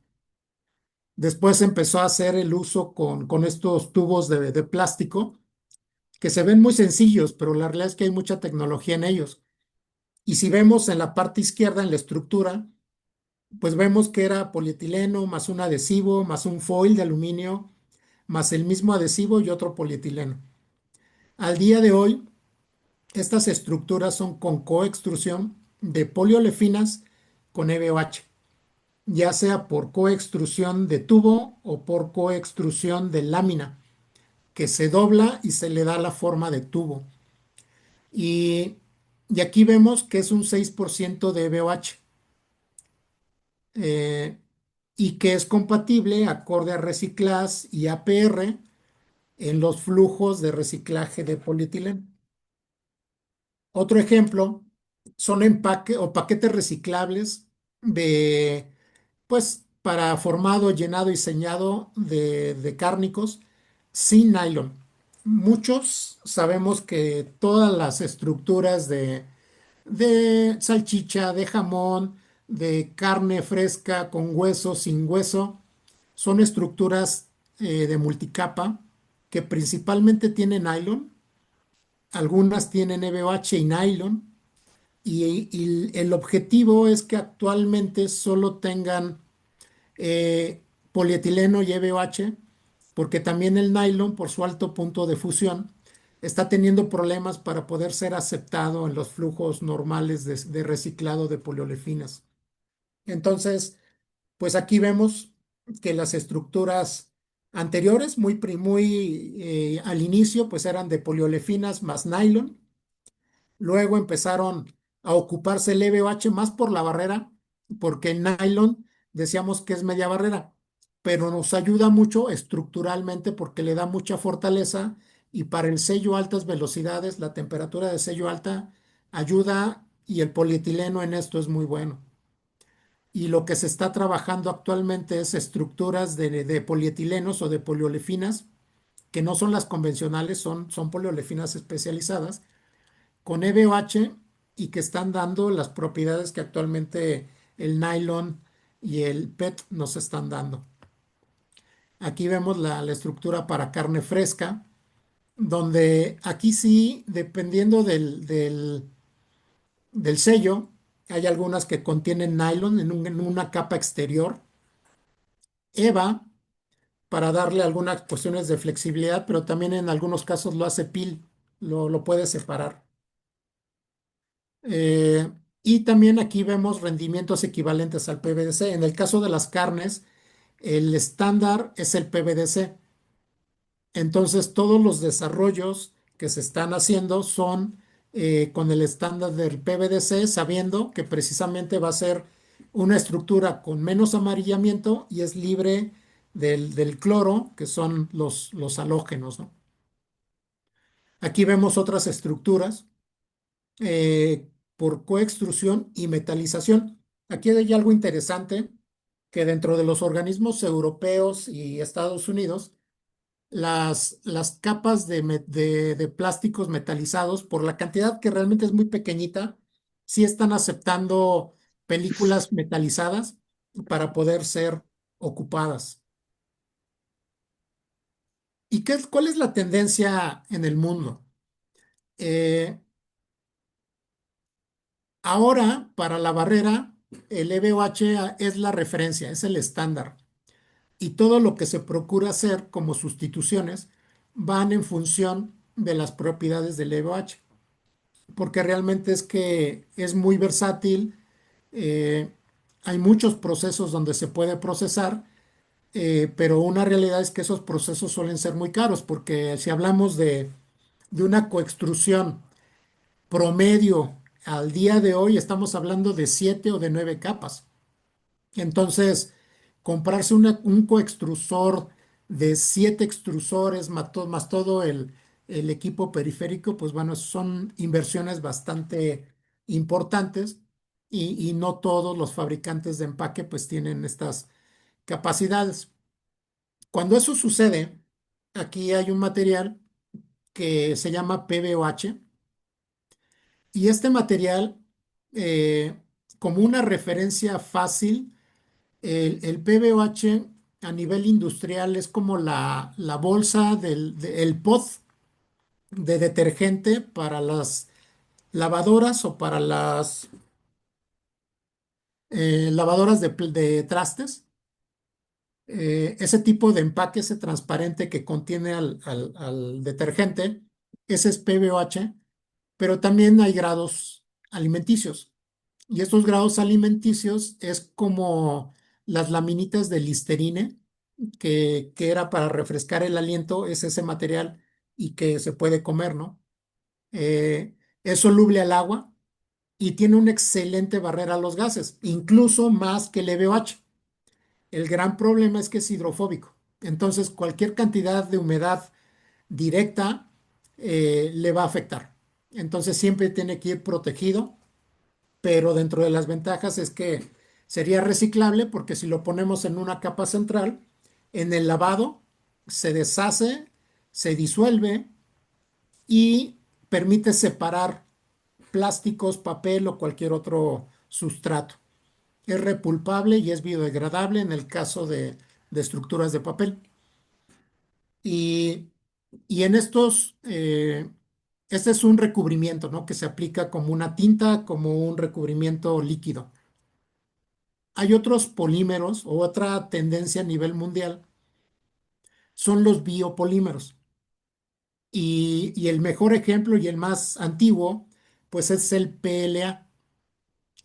Después empezó a hacer el uso con estos tubos de plástico, que se ven muy sencillos, pero la realidad es que hay mucha tecnología en ellos. Y si vemos en la parte izquierda, en la estructura, pues vemos que era polietileno más un adhesivo, más un foil de aluminio, más el mismo adhesivo y otro polietileno. Al día de hoy, estas estructuras son con coextrusión de poliolefinas con EVOH, ya sea por coextrusión de tubo o por coextrusión de lámina, que se dobla y se le da la forma de tubo. Y, y aquí vemos que es un 6% de EVOH, eh, y que es compatible acorde a Reciclás y APR en los flujos de reciclaje de polietileno. Otro ejemplo son empaque o paquetes reciclables de, pues, para formado, llenado y sellado de cárnicos sin nylon. Muchos sabemos que todas las estructuras de salchicha, de jamón, de carne fresca con hueso, sin hueso, son estructuras de multicapa que principalmente tienen nylon, algunas tienen EVOH y nylon, y el objetivo es que actualmente solo tengan polietileno y EVOH, porque también el nylon, por su alto punto de fusión, está teniendo problemas para poder ser aceptado en los flujos normales de reciclado de poliolefinas. Entonces, pues aquí vemos que las estructuras anteriores, muy al inicio, pues eran de poliolefinas más nylon. Luego empezaron a ocuparse el EVOH más por la barrera, porque el nylon decíamos que es media barrera, pero nos ayuda mucho estructuralmente porque le da mucha fortaleza, y para el sello a altas velocidades, la temperatura de sello alta ayuda, y el polietileno en esto es muy bueno. Y lo que se está trabajando actualmente es estructuras de polietilenos o de poliolefinas, que no son las convencionales, son poliolefinas especializadas con EVOH, y que están dando las propiedades que actualmente el nylon y el PET nos están dando. Aquí vemos la estructura para carne fresca, donde aquí sí, dependiendo del sello, hay algunas que contienen nylon en una capa exterior, EVA, para darle algunas cuestiones de flexibilidad, pero también en algunos casos lo hace PIL, lo puede separar. Eh, y también aquí vemos rendimientos equivalentes al PVDC. En el caso de las carnes, el estándar es el PVDC. Entonces, todos los desarrollos que se están haciendo son con el estándar del PVDC, sabiendo que precisamente va a ser una estructura con menos amarillamiento y es libre del cloro, que son los halógenos, ¿no? Aquí vemos otras estructuras por coextrusión y metalización. Aquí hay algo interesante que dentro de los organismos europeos y Estados Unidos, las capas de plásticos metalizados, por la cantidad que realmente es muy pequeñita, sí están aceptando películas metalizadas para poder ser ocupadas. ¿Y cuál es la tendencia en el mundo? Eh, Ahora, para la barrera, el EVOH es la referencia, es el estándar. Y todo lo que se procura hacer como sustituciones van en función de las propiedades del EVOH, porque realmente es que es muy versátil. eh, Hay muchos procesos donde se puede procesar, pero una realidad es que esos procesos suelen ser muy caros, porque si hablamos de una coextrusión promedio al día de hoy, estamos hablando de 7 o de 9 capas. Entonces, comprarse un coextrusor de 7 extrusores más todo el equipo periférico, pues bueno, son inversiones bastante importantes y no todos los fabricantes de empaque pues tienen estas capacidades. Cuando eso sucede, aquí hay un material que se llama PBOH y este material, eh, como una referencia fácil, el PBOH a nivel industrial es como la bolsa el pod de detergente para las lavadoras o para las lavadoras de trastes. Ese tipo de empaque, ese transparente que contiene al detergente, ese es PBOH, pero también hay grados alimenticios. Y estos grados alimenticios es como las laminitas de Listerine, que era para refrescar el aliento, es ese material y que se puede comer, ¿no? Es soluble al agua y tiene una excelente barrera a los gases, incluso más que el EVOH. El gran problema es que es hidrofóbico. Entonces, cualquier cantidad de humedad directa le va a afectar. Entonces, siempre tiene que ir protegido, pero dentro de las ventajas es que sería reciclable porque si lo ponemos en una capa central, en el lavado se deshace, se disuelve y permite separar plásticos, papel o cualquier otro sustrato. Es repulpable y es biodegradable en el caso de estructuras de papel. Y, y en estos, este es un recubrimiento, ¿no? Que se aplica como una tinta, como un recubrimiento líquido. Hay otros polímeros o otra tendencia a nivel mundial, son los biopolímeros. Y el mejor ejemplo y el más antiguo, pues es el PLA.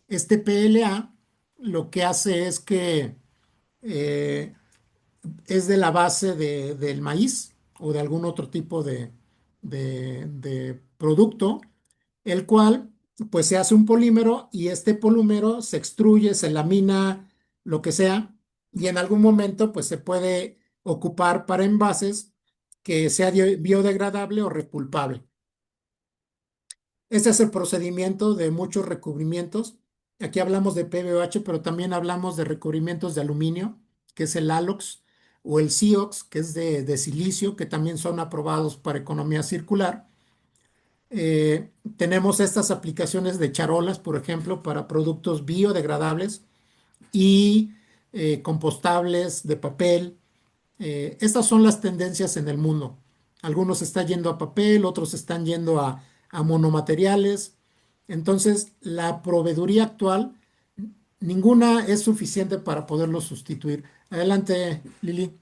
Este PLA lo que hace es que eh, es de la base del maíz o de algún otro tipo de producto, el cual pues se hace un polímero y este polímero se extruye, se lamina, lo que sea, y en algún momento pues se puede ocupar para envases que sea biodegradable o repulpable. Este es el procedimiento de muchos recubrimientos. Aquí hablamos de PBOH, pero también hablamos de recubrimientos de aluminio, que es el ALOX, o el SIOX, que es de silicio, que también son aprobados para economía circular. Tenemos estas aplicaciones de charolas, por ejemplo, para productos biodegradables y compostables de papel. Estas son las tendencias en el mundo. Algunos están yendo a papel, otros están yendo a monomateriales. Entonces, la proveeduría actual, ninguna es suficiente para poderlo sustituir. Adelante, Lili.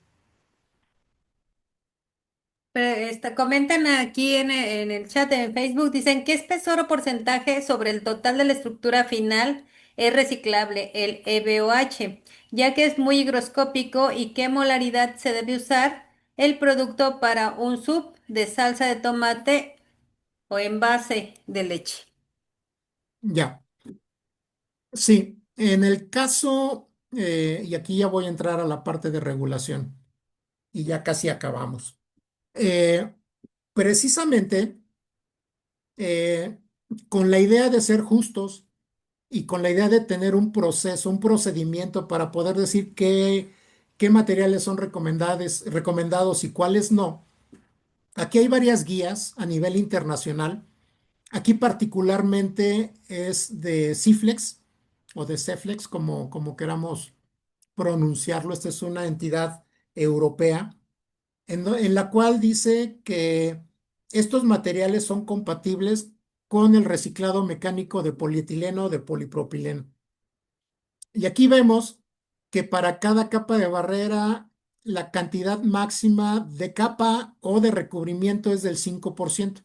Comentan aquí en el chat en Facebook, dicen, ¿qué espesor o porcentaje sobre el total de la estructura final es reciclable, el EVOH, ya que es muy higroscópico y qué molaridad se debe usar el producto para un sub de salsa de tomate? o envase de leche. Ya, sí, en el caso, y aquí ya voy a entrar a la parte de regulación y ya casi acabamos. Eh, Precisamente eh, con la idea de ser justos y con la idea de tener un proceso, un procedimiento para poder decir qué materiales son recomendados y cuáles no. Aquí hay varias guías a nivel internacional. Aquí particularmente es de CIFLEX o de CEFLEX, como queramos pronunciarlo. Esta es una entidad europea en la cual dice que estos materiales son compatibles con el reciclado mecánico de polietileno o de polipropileno. Y aquí vemos que para cada capa de barrera, la cantidad máxima de capa o de recubrimiento es del 5%.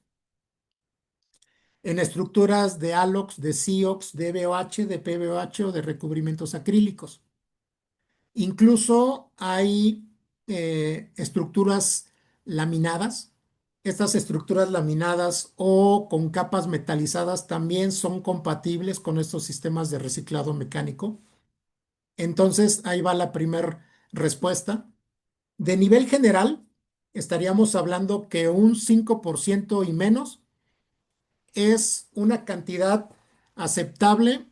En estructuras de ALOX, de CIOX, de BOH, de PBOH o de recubrimientos acrílicos. Incluso hay estructuras laminadas. Estas estructuras laminadas o con capas metalizadas también son compatibles con estos sistemas de reciclado mecánico. Entonces, ahí va la primera respuesta. De nivel general, estaríamos hablando que un 5% y menos es una cantidad aceptable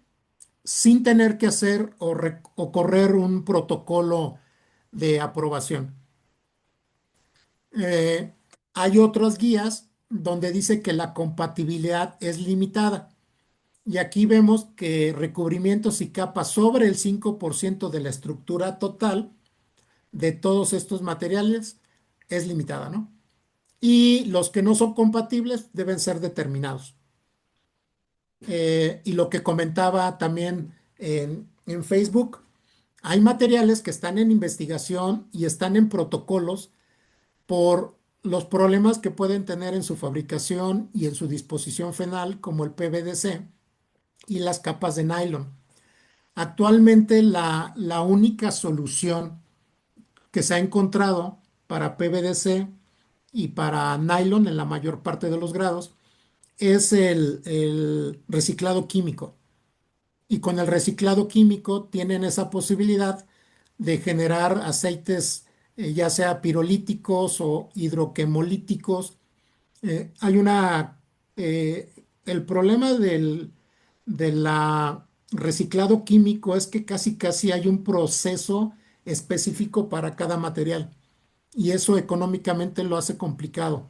sin tener que hacer o correr un protocolo de aprobación. Eh, Hay otras guías donde dice que la compatibilidad es limitada. Y aquí vemos que recubrimientos y capas sobre el 5% de la estructura total de todos estos materiales es limitada, ¿no? Y los que no son compatibles deben ser determinados. Y lo que comentaba también en Facebook, hay materiales que están en investigación y están en protocolos por los problemas que pueden tener en su fabricación y en su disposición final, como el PVDC y las capas de nylon. Actualmente la única solución que se ha encontrado para PVDC y para nylon en la mayor parte de los grados es el reciclado químico. Y con el reciclado químico tienen esa posibilidad de generar aceites, ya sea pirolíticos o hidroquemolíticos. Hay el problema de la reciclado químico es que casi casi hay un proceso específico para cada material y eso económicamente lo hace complicado.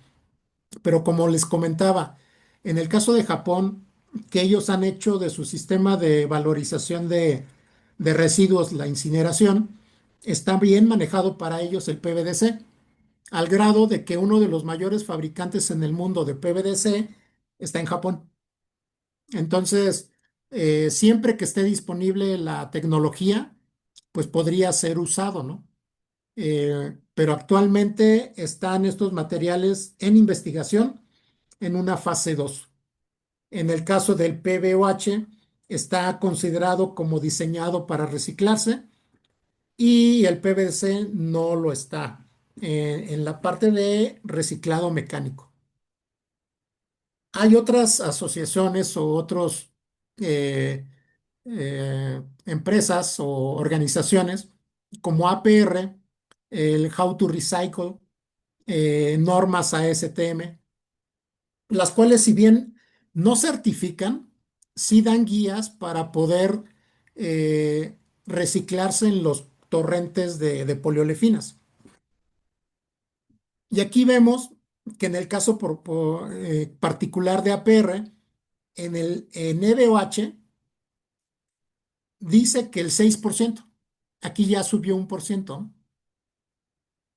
Pero como les comentaba, en el caso de Japón, que ellos han hecho de su sistema de valorización de residuos la incineración, está bien manejado para ellos el PVDC, al grado de que uno de los mayores fabricantes en el mundo de PVDC está en Japón. Entonces, siempre que esté disponible la tecnología, pues podría ser usado, ¿no? Pero actualmente están estos materiales en investigación en una fase 2. En el caso del PBOH, está considerado como diseñado para reciclarse y el PVC no lo está en la parte de reciclado mecánico. Hay otras asociaciones o otros empresas o organizaciones como APR, el How to Recycle, normas ASTM, las cuales si bien no certifican, sí dan guías para poder reciclarse en los torrentes de poliolefinas. Y aquí vemos que en el caso particular de APR, en el NBOH dice que el 6%, aquí ya subió 1%,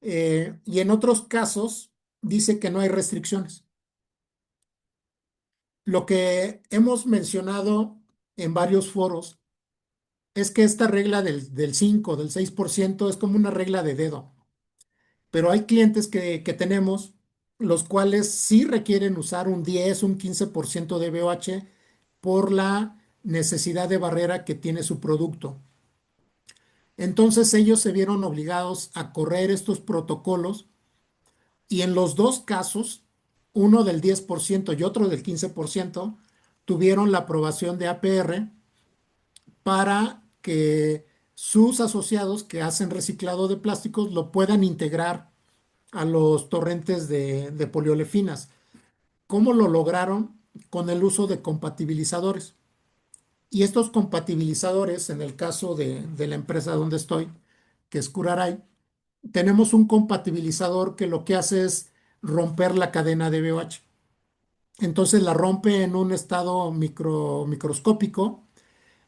y en otros casos dice que no hay restricciones. Lo que hemos mencionado en varios foros es que esta regla del 5, del 6% es como una regla de dedo, pero hay clientes que tenemos los cuales sí requieren usar un 10, un 15% de BOH por la necesidad de barrera que tiene su producto. Entonces ellos se vieron obligados a correr estos protocolos y en los dos casos uno del 10% y otro del 15%, tuvieron la aprobación de APR para que sus asociados que hacen reciclado de plásticos lo puedan integrar a los torrentes de poliolefinas. ¿Cómo lo lograron? Con el uso de compatibilizadores. Y estos compatibilizadores, en el caso de la empresa donde estoy, que es Curaray, tenemos un compatibilizador que lo que hace es romper la cadena de BOH. Entonces la rompe en un estado microscópico,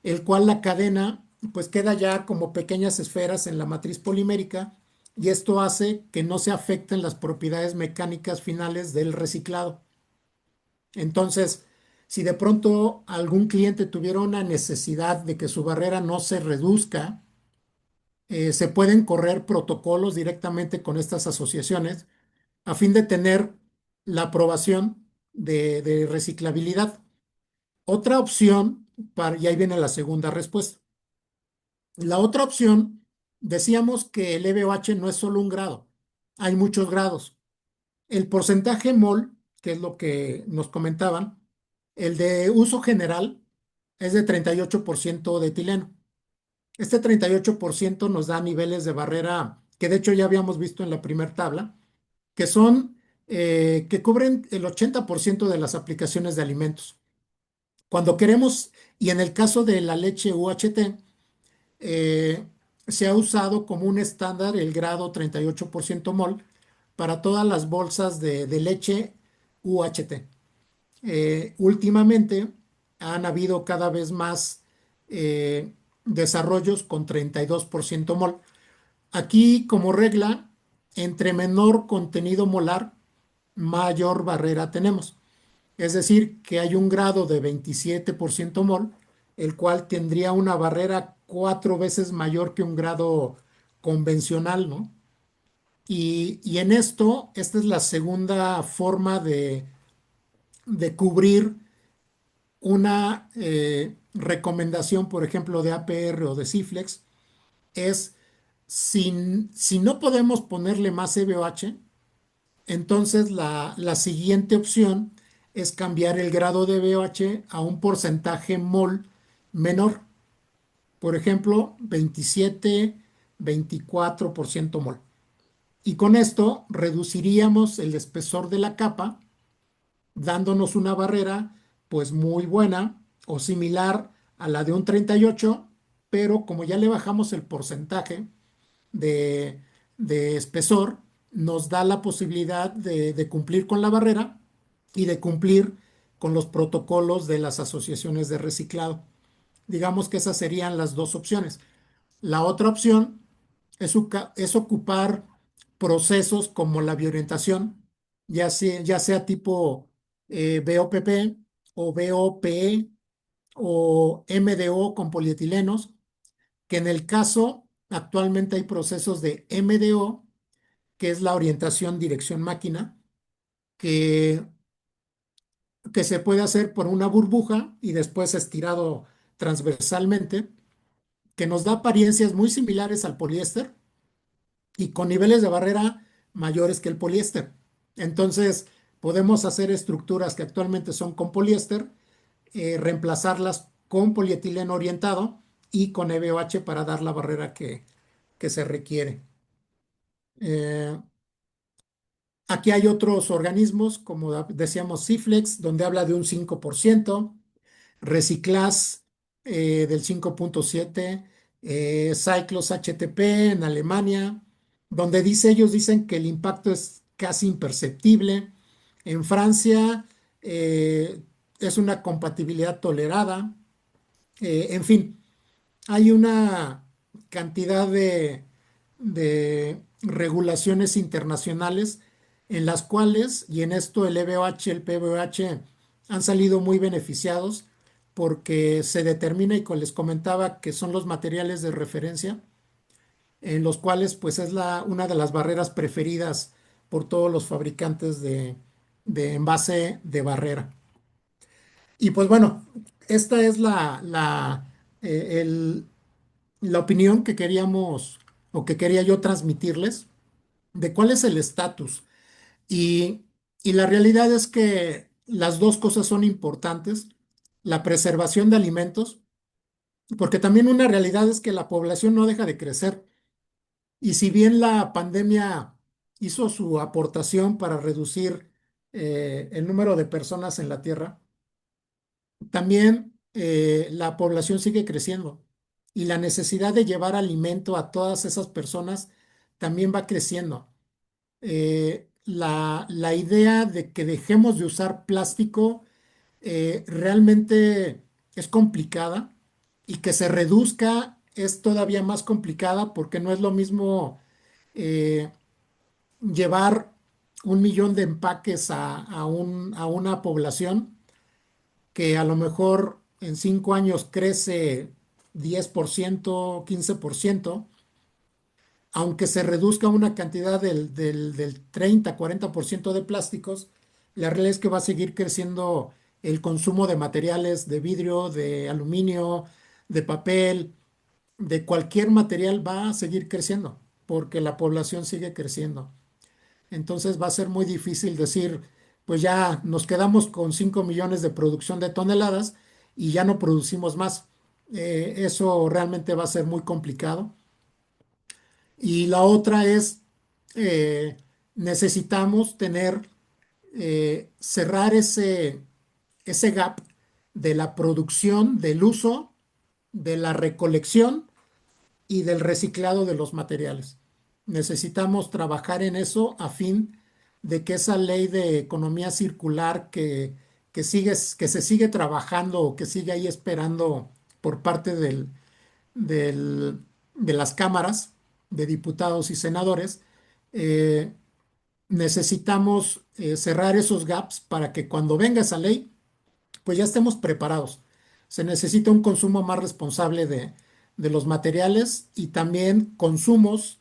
el cual la cadena pues queda ya como pequeñas esferas en la matriz polimérica, y esto hace que no se afecten las propiedades mecánicas finales del reciclado. Entonces, si de pronto algún cliente tuviera una necesidad de que su barrera no se reduzca, se pueden correr protocolos directamente con estas asociaciones a fin de tener la aprobación de reciclabilidad. Otra opción, y ahí viene la segunda respuesta. La otra opción, decíamos que el EBOH no es solo un grado, hay muchos grados. El porcentaje mol, que es lo que nos comentaban, el de uso general es de 38% de etileno. Este 38% nos da niveles de barrera que de hecho ya habíamos visto en la primera tabla, que son, que cubren el 80% de las aplicaciones de alimentos. Cuando queremos, y en el caso de la leche UHT, eh, se ha usado como un estándar el grado 38% mol para todas las bolsas de leche UHT. Últimamente han habido cada vez más eh, desarrollos con 32% mol. Aquí, como regla, entre menor contenido molar, mayor barrera tenemos. Es decir, que hay un grado de 27% mol, el cual tendría una barrera 4 veces mayor que un grado convencional, ¿no? Y en esto, esta es la segunda forma de cubrir una recomendación, por ejemplo, de APR o de Ciflex, es si no podemos ponerle más EBOH, entonces la siguiente opción es cambiar el grado de BOH a un porcentaje mol menor, por ejemplo, 27, 24% mol. Y con esto reduciríamos el espesor de la capa, dándonos una barrera pues muy buena o similar a la de un 38, pero como ya le bajamos el porcentaje de, de espesor, nos da la posibilidad de cumplir con la barrera y de cumplir con los protocolos de las asociaciones de reciclado. Digamos que esas serían las dos opciones. La otra opción es ocupar procesos como la bioorientación, ya sea tipo BOPP o BOPE o MDO con polietilenos, que en el caso actualmente hay procesos de MDO, que es la orientación dirección máquina, que, que se puede hacer por una burbuja y después estirado transversalmente, que nos da apariencias muy similares al poliéster y con niveles de barrera mayores que el poliéster. Entonces, podemos hacer estructuras que actualmente son con poliéster, reemplazarlas con polietileno orientado y con EVOH para dar la barrera que se requiere. Eh, Aquí hay otros organismos, como decíamos, Ciflex, donde habla de un 5%, Reciclas del 5,7%, Cyclos HTP en Alemania, donde ellos dicen que el impacto es casi imperceptible. En Francia es una compatibilidad tolerada. En fin, hay una cantidad de regulaciones internacionales en las cuales, y en esto el EBOH, el PBOH han salido muy beneficiados porque se determina, y como les comentaba, que son los materiales de referencia, en los cuales pues es una de las barreras preferidas por todos los fabricantes de envase de barrera. Y pues bueno, esta es la opinión que queríamos o que quería yo transmitirles de cuál es el estatus. Y, Y la realidad es que las dos cosas son importantes. La preservación de alimentos, porque también una realidad es que la población no deja de crecer. Y si bien la pandemia hizo su aportación para reducir el número de personas en la Tierra, también la población sigue creciendo y la necesidad de llevar alimento a todas esas personas también va creciendo. La idea de que dejemos de usar plástico realmente es complicada y que se reduzca es todavía más complicada porque no es lo mismo eh, llevar 1 millón de empaques a una población que a lo mejor en 5 años crece 10%, 15%, aunque se reduzca una cantidad del 30, 40% de plásticos, la realidad es que va a seguir creciendo el consumo de materiales de vidrio, de aluminio, de papel, de cualquier material va a seguir creciendo, porque la población sigue creciendo. Entonces va a ser muy difícil decir, pues ya nos quedamos con 5 millones de producción de toneladas y ya no producimos más. Eso realmente va a ser muy complicado. Y la otra es, eh, necesitamos cerrar ese gap de la producción, del uso, de la recolección y del reciclado de los materiales. Necesitamos trabajar en eso a fin de que esa ley de economía circular que se sigue trabajando o que sigue ahí esperando por parte de las cámaras de diputados y senadores, eh, necesitamos cerrar esos gaps para que cuando venga esa ley, pues ya estemos preparados. Se necesita un consumo más responsable de los materiales y también consumos,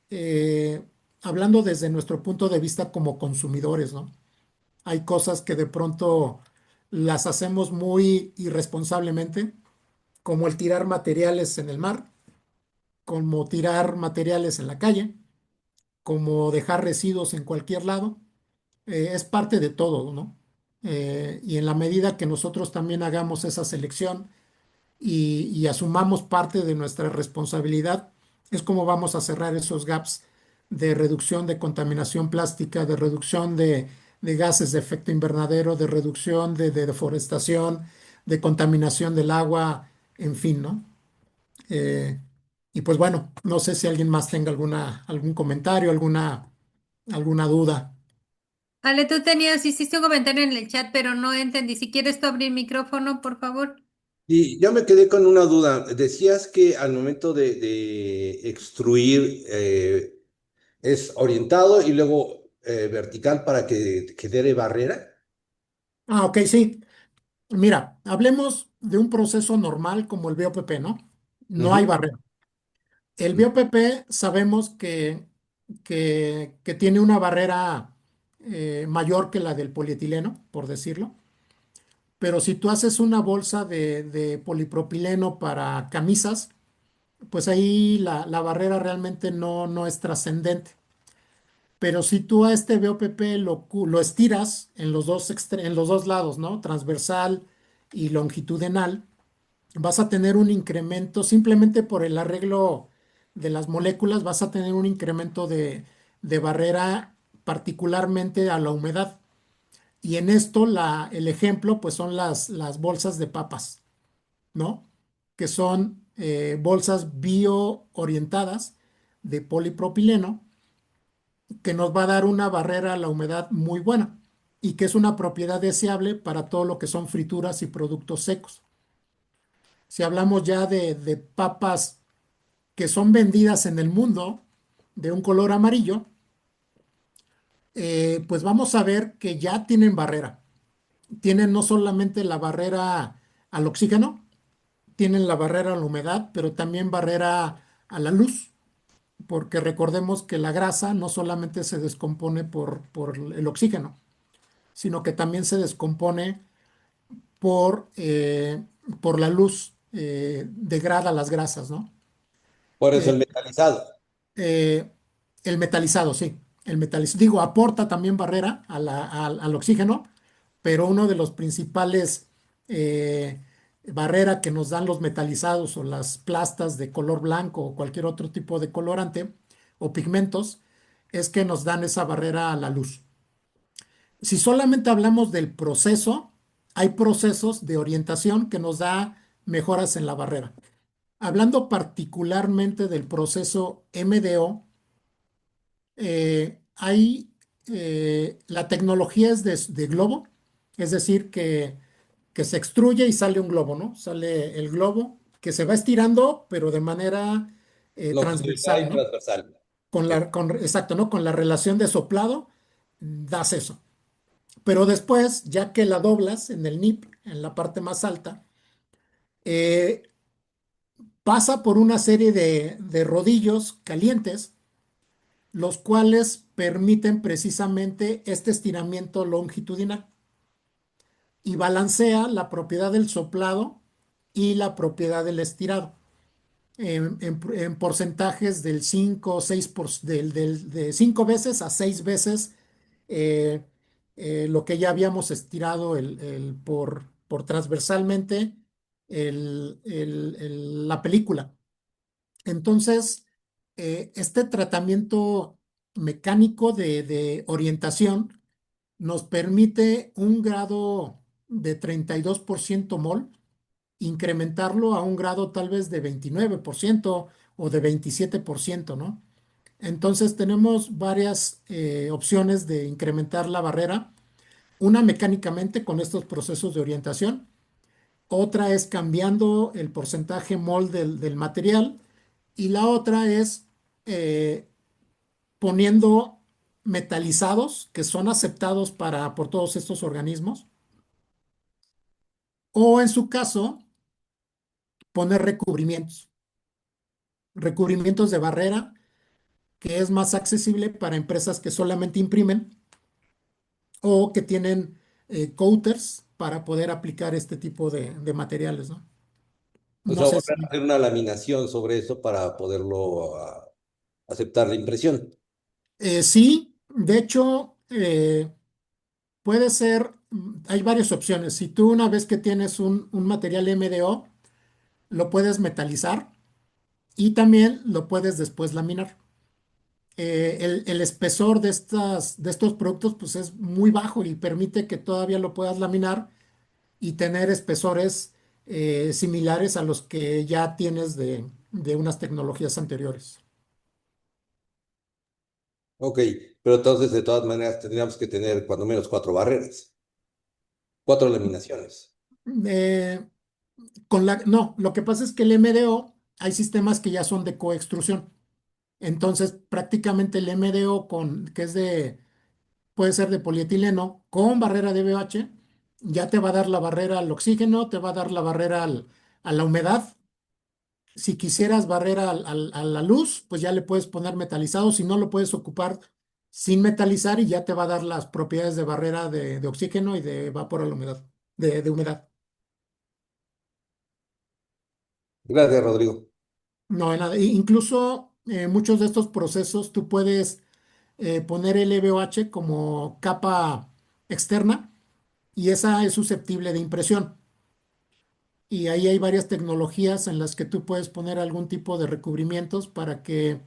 eh, hablando desde nuestro punto de vista como consumidores, ¿no? Hay cosas que de pronto las hacemos muy irresponsablemente, como el tirar materiales en el mar, como tirar materiales en la calle, como dejar residuos en cualquier lado. Es parte de todo, ¿no? Y en la medida que nosotros también hagamos esa selección y asumamos parte de nuestra responsabilidad, es como vamos a cerrar esos gaps de reducción de contaminación plástica, de reducción de gases de efecto invernadero, de reducción de deforestación, de contaminación del agua, en fin, ¿no? Eh, y pues bueno, no sé si alguien más tenga algún comentario, alguna duda. Ale, tú hiciste un comentario en el chat, pero no entendí. Si quieres tú abrir micrófono, por favor. Y yo me quedé con una duda. Decías que al momento de extruir es orientado y luego vertical para que quede barrera. Ah, ok, sí. Mira, hablemos de un proceso normal como el BOPP, ¿no? No hay Ujú. barrera. El BOPP sabemos que tiene una barrera mayor que la del polietileno, por decirlo. Pero si tú haces una bolsa de polipropileno para camisas, pues ahí la barrera realmente no es trascendente. Pero si tú a este BOPP lo estiras en los dos lados, ¿no? Transversal y longitudinal, vas a tener un incremento, simplemente por el arreglo de las moléculas, vas a tener un incremento de barrera particularmente a la humedad. Y en esto el ejemplo pues son las bolsas de papas, ¿no? Que son bolsas bioorientadas de polipropileno que nos va a dar una barrera a la humedad muy buena y que es una propiedad deseable para todo lo que son frituras y productos secos. Si hablamos ya de papas que son vendidas en el mundo de un color amarillo, pues vamos a ver que ya tienen barrera. Tienen no solamente la barrera al oxígeno, tienen la barrera a la humedad, pero también barrera a la luz, porque recordemos que la grasa no solamente se descompone por el oxígeno, sino que también se descompone por la luz, degrada las grasas, ¿no? Por eso Eh, el metalizado. eh, el metalizado, sí. el digo, aporta también barrera al oxígeno, pero uno de los principales barrera que nos dan los metalizados o las plastas de color blanco o cualquier otro tipo de colorante o pigmentos es que nos dan esa barrera a la luz. Si solamente hablamos del proceso, hay procesos de orientación que nos da mejoras en la barrera. Hablando particularmente del proceso MDO, la tecnología es de globo, es decir, que se extruye y sale un globo, ¿no? Sale el globo que se va estirando, pero de manera Longitudinal transversal, y ¿no? transversal. Exacto, ¿no? Con la relación de soplado, das eso. Pero después, ya que la doblas en el NIP, en la parte más alta, eh, pasa por una serie de rodillos calientes, los cuales permiten precisamente este estiramiento longitudinal y balancea la propiedad del soplado y la propiedad del estirado en porcentajes del 5 o 6 de 5 veces a 6 veces eh, lo que ya habíamos estirado por transversalmente la película. Entonces, este tratamiento mecánico de orientación nos permite un grado de 32% mol, incrementarlo a un grado tal vez de 29% o de 27%, ¿no? Entonces tenemos varias opciones de incrementar la barrera. Una mecánicamente con estos procesos de orientación, otra es cambiando el porcentaje mol del material y la otra es eh, poniendo metalizados que son aceptados por todos estos organismos o en su caso poner recubrimientos de barrera que es más accesible para empresas que solamente imprimen o que tienen coaters para poder aplicar este tipo de materiales, ¿no? O No sea, sé volver a si... hacer una laminación sobre eso para poderlo aceptar la impresión. Sí, de hecho, puede ser, hay varias opciones. Si tú una vez que tienes un material MDO, lo puedes metalizar y también lo puedes después laminar. El espesor de estos productos pues es muy bajo y permite que todavía lo puedas laminar y tener espesores similares a los que ya tienes de unas tecnologías anteriores. Ok, pero entonces de todas maneras tendríamos que tener cuando menos 4 barreras, 4 laminaciones. Eh, no, lo que pasa es que el MDO hay sistemas que ya son de coextrusión. Entonces, prácticamente el MDO que puede ser de polietileno con barrera de BH, ya te va a dar la barrera al oxígeno, te va a dar la barrera a la humedad. Si quisieras barrera a la luz, pues ya le puedes poner metalizado. Si no, lo puedes ocupar sin metalizar y ya te va a dar las propiedades de barrera de oxígeno y de vapor a la humedad, de humedad. Gracias, Rodrigo. No hay nada. Incluso muchos de estos procesos tú puedes poner el EVOH como capa externa y esa es susceptible de impresión. Y ahí hay varias tecnologías en las que tú puedes poner algún tipo de recubrimientos para que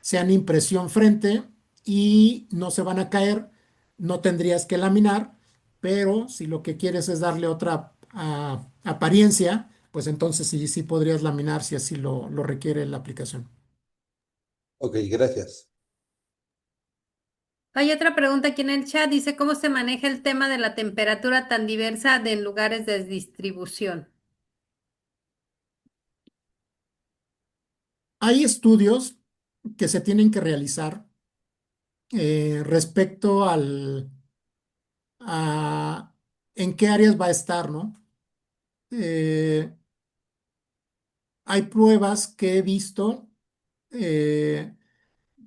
sean impresión frente y no se van a caer. No tendrías que laminar, pero si lo que quieres es darle otra apariencia, pues entonces sí, sí podrías laminar si así lo requiere la aplicación. Ok, gracias. Hay otra pregunta aquí en el chat, dice, ¿cómo se maneja el tema de la temperatura tan diversa de lugares de distribución? Hay estudios que se tienen que realizar respecto a en qué áreas va a estar, ¿no? Eh, hay pruebas que he visto eh,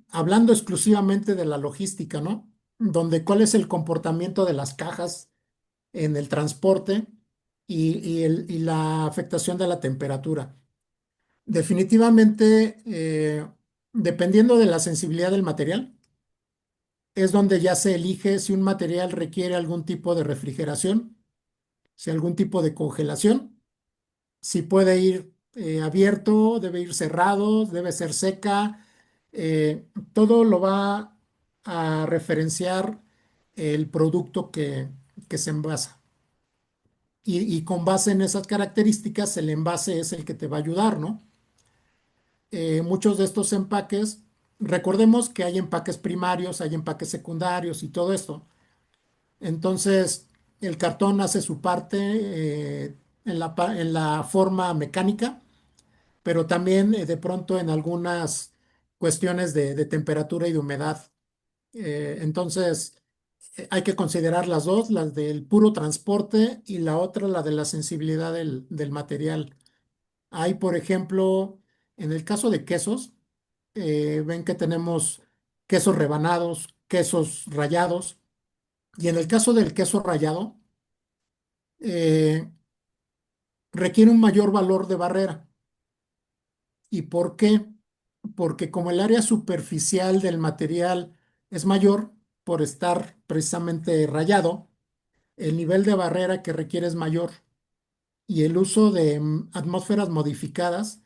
hablando exclusivamente de la logística, ¿no? Donde cuál es el comportamiento de las cajas en el transporte y la afectación de la temperatura. Definitivamente, dependiendo de la sensibilidad del material, es donde ya se elige si un material requiere algún tipo de refrigeración, si algún tipo de congelación, si puede ir abierto, debe ir cerrado, debe ser seca. Todo lo va a referenciar el producto que se envasa. Y con base en esas características, el envase es el que te va a ayudar, ¿no? Muchos de estos empaques, recordemos que hay empaques primarios, hay empaques secundarios y todo esto. Entonces, el cartón hace su parte en la forma mecánica, pero también de pronto en algunas cuestiones de temperatura y de humedad. Entonces, hay que considerar las dos, las del puro transporte y la otra, la de la sensibilidad del material. Hay, por ejemplo, en el caso de quesos, ven que tenemos quesos rebanados, quesos rallados, y en el caso del queso rallado, eh, requiere un mayor valor de barrera. ¿Y por qué? Porque como el área superficial del material es mayor por estar precisamente rayado, el nivel de barrera que requiere es mayor y el uso de atmósferas modificadas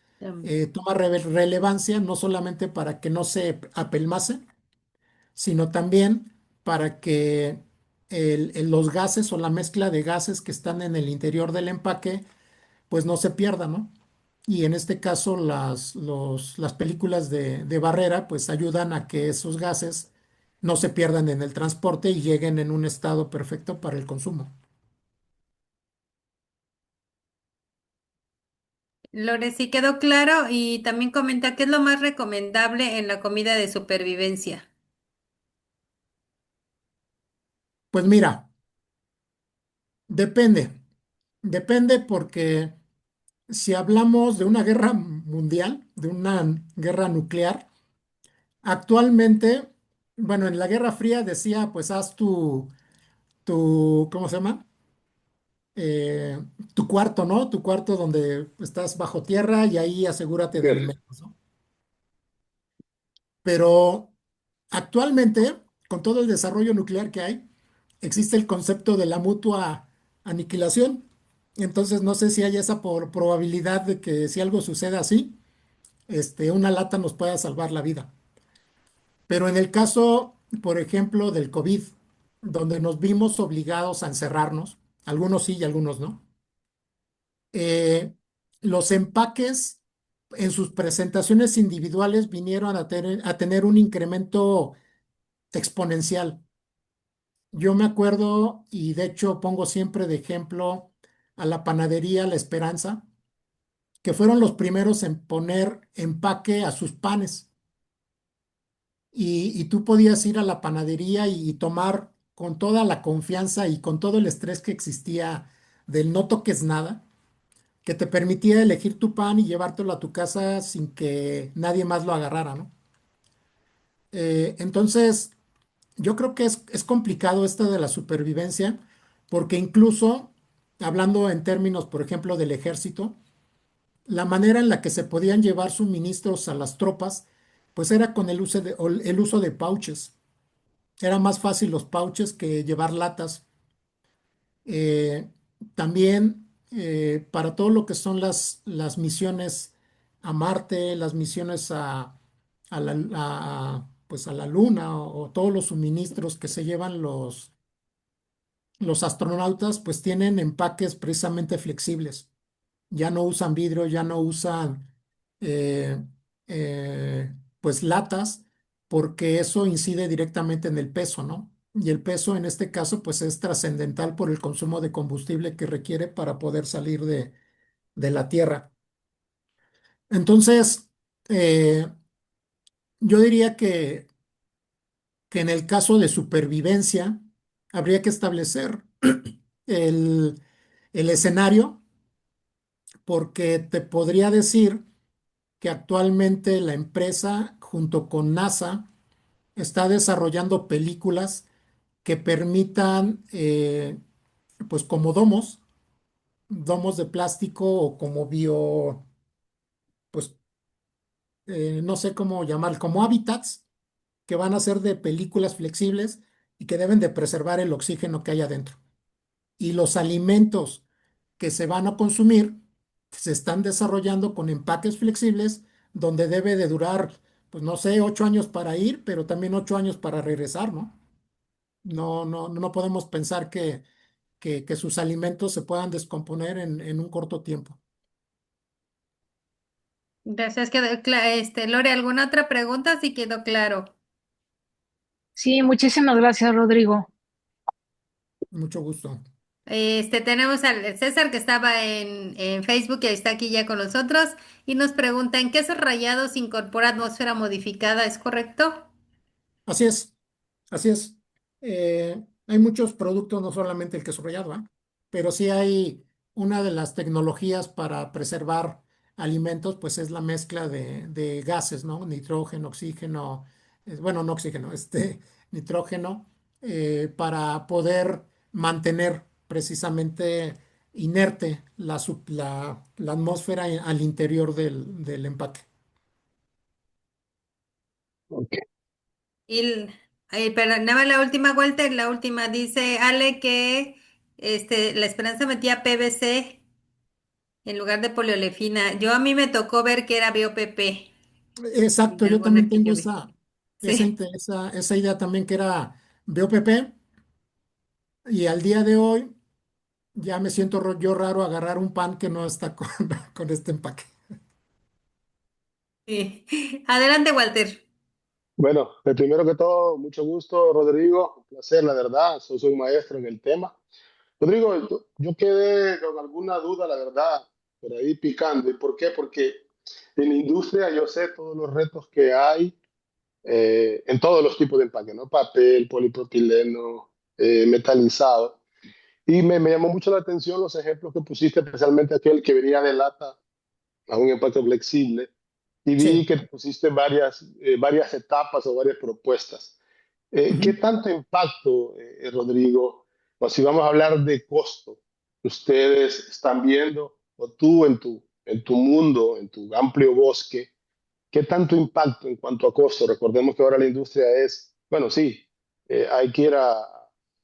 toma relevancia no solamente para que no se apelmace, sino también para que los gases o la mezcla de gases que están en el interior del empaque pues no se pierdan, ¿no? Y en este caso las películas de barrera pues ayudan a que esos gases no se pierdan en el transporte y lleguen en un estado perfecto para el consumo. Lore, sí quedó claro y también comenta qué es lo más recomendable en la comida de supervivencia. Pues mira, depende, depende porque si hablamos de una guerra mundial, de una guerra nuclear, actualmente, bueno, en la Guerra Fría decía, pues haz ¿cómo se llama? eh, Tu cuarto, ¿no? Tu cuarto donde estás bajo tierra y ahí asegúrate de Búnker. alimentos, ¿no? Pero actualmente, con todo el desarrollo nuclear que hay, existe el concepto de la mutua aniquilación. Entonces, no sé si hay esa probabilidad de que si algo sucede así, una lata nos pueda salvar la vida. Pero en el caso, por ejemplo, del COVID, donde nos vimos obligados a encerrarnos, algunos sí y algunos no, eh, los empaques en sus presentaciones individuales vinieron a tener un incremento exponencial. Yo me acuerdo, y de hecho pongo siempre de ejemplo a la panadería La Esperanza, que fueron los primeros en poner empaque a sus panes. Y tú podías ir a la panadería y tomar con toda la confianza y con todo el estrés que existía del no toques nada, que te permitía elegir tu pan y llevártelo a tu casa sin que nadie más lo agarrara, ¿no? Entonces, yo creo que es complicado esto de la supervivencia, porque incluso, hablando en términos, por ejemplo, del ejército, la manera en la que se podían llevar suministros a las tropas, pues era con el uso de pouches. Era más fácil los pouches que llevar latas. Eh, También para todo lo que son las misiones a Marte, las misiones pues a la Luna o todos los suministros que se llevan los astronautas, pues tienen empaques precisamente flexibles. Ya no usan vidrio, ya no usan eh, pues latas, porque eso incide directamente en el peso, ¿no? Y el peso en este caso pues es trascendental por el consumo de combustible que requiere para poder salir de la Tierra. Entonces, eh, yo diría que en el caso de supervivencia habría que establecer el, el escenario, porque te podría decir que actualmente la empresa, junto con NASA, está desarrollando películas que permitan, pues como domos de plástico o como pues no sé cómo llamar, como hábitats que van a ser de películas flexibles y que deben de preservar el oxígeno que hay adentro. Y los alimentos que se van a consumir se están desarrollando con empaques flexibles donde debe de durar, pues no sé, 8 años para ir, pero también 8 años para regresar, ¿no? No podemos pensar que sus alimentos se puedan descomponer en un corto tiempo. Gracias, Lore, ¿alguna otra pregunta? Si quedó claro. Sí, muchísimas gracias, Rodrigo. Mucho gusto. Tenemos al César que estaba en Facebook y está aquí ya con nosotros y nos pregunta, ¿en quesos rallados se incorpora atmósfera modificada? ¿Es correcto? Así es, así es. Hay muchos productos, no solamente el queso rallado, ¿ah? Pero sí hay una de las tecnologías para preservar alimentos, pues es la mezcla de gases, ¿no? Nitrógeno, oxígeno, bueno, no oxígeno, nitrógeno, para poder mantener precisamente inerte la atmósfera al interior del empaque. Ok. Y, pero nada más la última vuelta, la última dice Ale que la Esperanza metía PVC en lugar de poliolefina. A mí me tocó ver que era BOPP Exacto, en yo alguna también que tengo yo vi. Sí. esa idea también que era BOPP y al día de hoy ya me siento yo raro agarrar un pan que no está con, con este empaque. Sí. Adelante, Walter. Bueno, primero que todo, mucho gusto, Rodrigo. Un placer, la verdad. Soy un maestro en el tema. Rodrigo, yo quedé con alguna duda, la verdad, por ahí picando. ¿Y por qué? Porque en la industria yo sé todos los retos que hay en todos los tipos de empaque, ¿no? Papel, polipropileno, metalizado. Y me llamó mucho la atención los ejemplos que pusiste, especialmente aquel que venía de lata a un empaque flexible y vi Sí. que pusiste varias etapas o varias propuestas. ¿Qué Ujú. tanto impacto, Rodrigo, o si vamos a hablar de costo, ustedes están viendo, o tú en tu mundo, en tu amplio bosque, qué tanto impacto en cuanto a costo? Recordemos que ahora la industria es, bueno, sí, hay que ir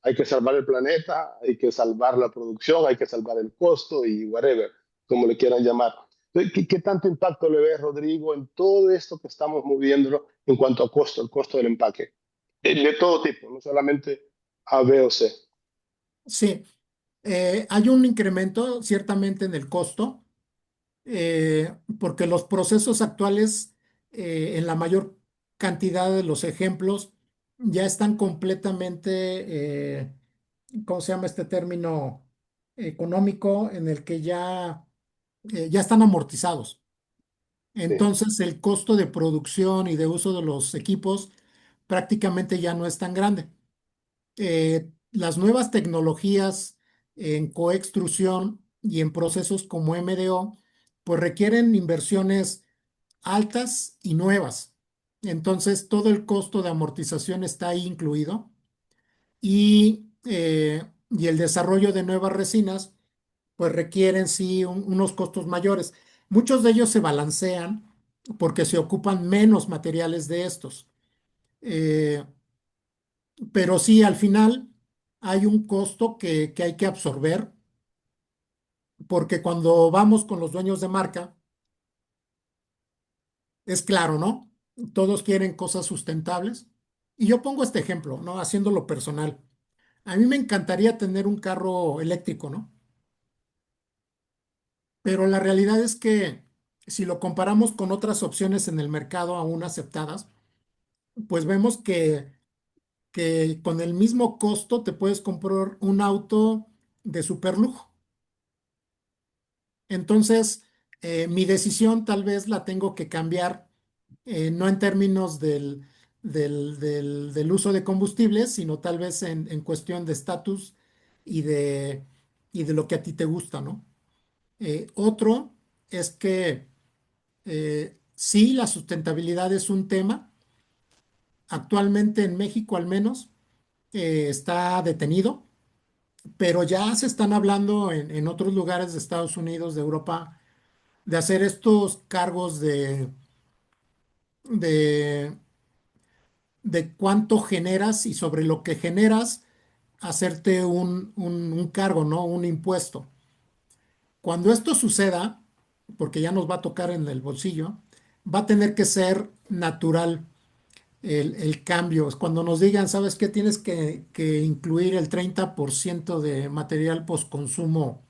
hay que salvar el planeta, hay que salvar la producción, hay que salvar el costo y whatever, como le quieran llamar. Entonces, ¿qué tanto impacto le ves, Rodrigo, en todo esto que estamos moviendo en cuanto a costo, el costo del empaque? De todo tipo, no solamente A, B o C. Sí, hay un incremento ciertamente en el costo, porque los procesos actuales, en la mayor cantidad de los ejemplos, ya están completamente, ¿cómo se llama este término económico? En el que ya están amortizados. Sí, Entonces, el costo de producción y de uso de los equipos prácticamente ya no es tan grande. Las nuevas tecnologías en coextrusión y en procesos como MDO, pues requieren inversiones altas y nuevas. Entonces, todo el costo de amortización está ahí incluido y el desarrollo de nuevas resinas, pues requieren sí unos costos mayores. Muchos de ellos se balancean porque se ocupan menos materiales de estos. Eh, pero sí, al final hay un costo que hay que absorber, porque cuando vamos con los dueños de marca, es claro, ¿no? Todos quieren cosas sustentables. Y yo pongo este ejemplo, ¿no? Haciéndolo personal. A mí me encantaría tener un carro eléctrico, ¿no? Pero la realidad es que si lo comparamos con otras opciones en el mercado aún aceptadas, pues vemos que con el mismo costo te puedes comprar un auto de super lujo. Entonces, mi decisión tal vez la tengo que cambiar, no en términos del uso de combustibles, sino tal vez en cuestión de estatus y de lo que a ti te gusta, ¿no? Otro es que sí, la sustentabilidad es un tema. Actualmente en México al menos está detenido, pero ya se están hablando en otros lugares de Estados Unidos, de Europa, de hacer estos cargos de de cuánto generas y sobre lo que generas hacerte un cargo, ¿no? Un impuesto. Cuando esto suceda, porque ya nos va a tocar en el bolsillo, va a tener que ser natural el cambio. Cuando nos digan, ¿sabes qué? Tienes que incluir el 30% de material postconsumo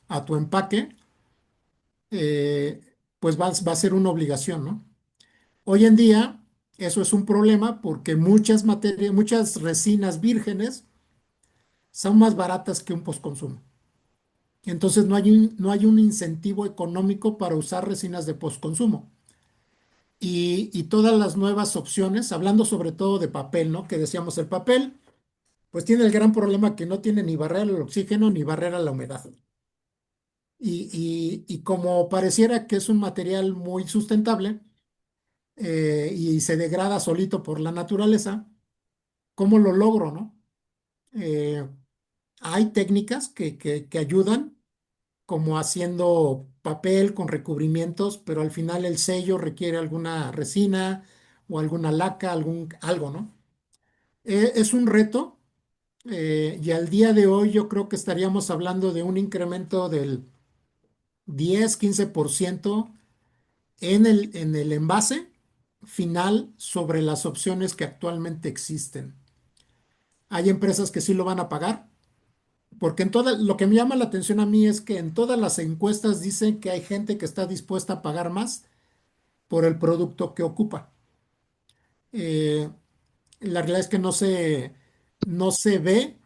a tu empaque, eh, pues va a ser una obligación, ¿no? Hoy en día, eso es un problema porque muchas materias, muchas resinas vírgenes son más baratas que un postconsumo. Entonces no hay un incentivo económico para usar resinas de postconsumo. Y todas las nuevas opciones, hablando sobre todo de papel, ¿no? Que decíamos el papel, pues tiene el gran problema que no tiene ni barrera al oxígeno ni barrera a la humedad. Y como pareciera que es un material muy sustentable y se degrada solito por la naturaleza, ¿cómo lo logro, no? Eh, Hay técnicas que ayudan, como haciendo papel con recubrimientos, pero al final el sello requiere alguna resina o alguna laca, algo, ¿no? Es un reto y al día de hoy yo creo que estaríamos hablando de un incremento del 10-15% en el envase final sobre las opciones que actualmente existen. Hay empresas que sí lo van a pagar, porque lo que me llama la atención a mí es que en todas las encuestas dicen que hay gente que está dispuesta a pagar más por el producto que ocupa. Eh, la realidad es que no se ve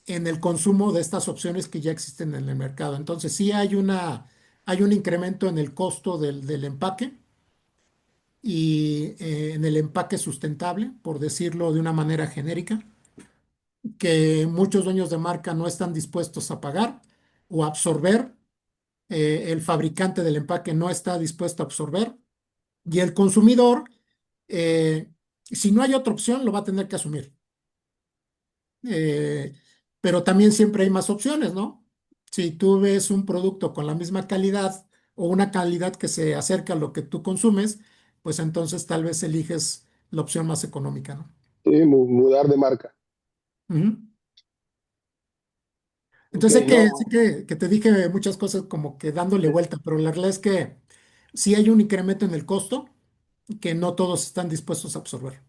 en el consumo de estas opciones que ya existen en el mercado. Entonces sí hay un incremento en el costo del empaque y en el empaque sustentable, por decirlo de una manera genérica, que muchos dueños de marca no están dispuestos a pagar o absorber. El fabricante del empaque no está dispuesto a absorber y el consumidor, eh, si no hay otra opción, lo va a tener que asumir. Eh, pero también siempre hay más opciones, ¿no? Si tú ves un producto con la misma calidad o una calidad que se acerca a lo que tú consumes, pues entonces tal vez eliges la opción más económica, ¿no? Sí, mudar de marca. Ujú. Ok, Entonces sé no, que te dije muchas cosas como que dándole vuelta, pero la realidad es que sí hay un incremento en el costo que no todos están dispuestos a absorber.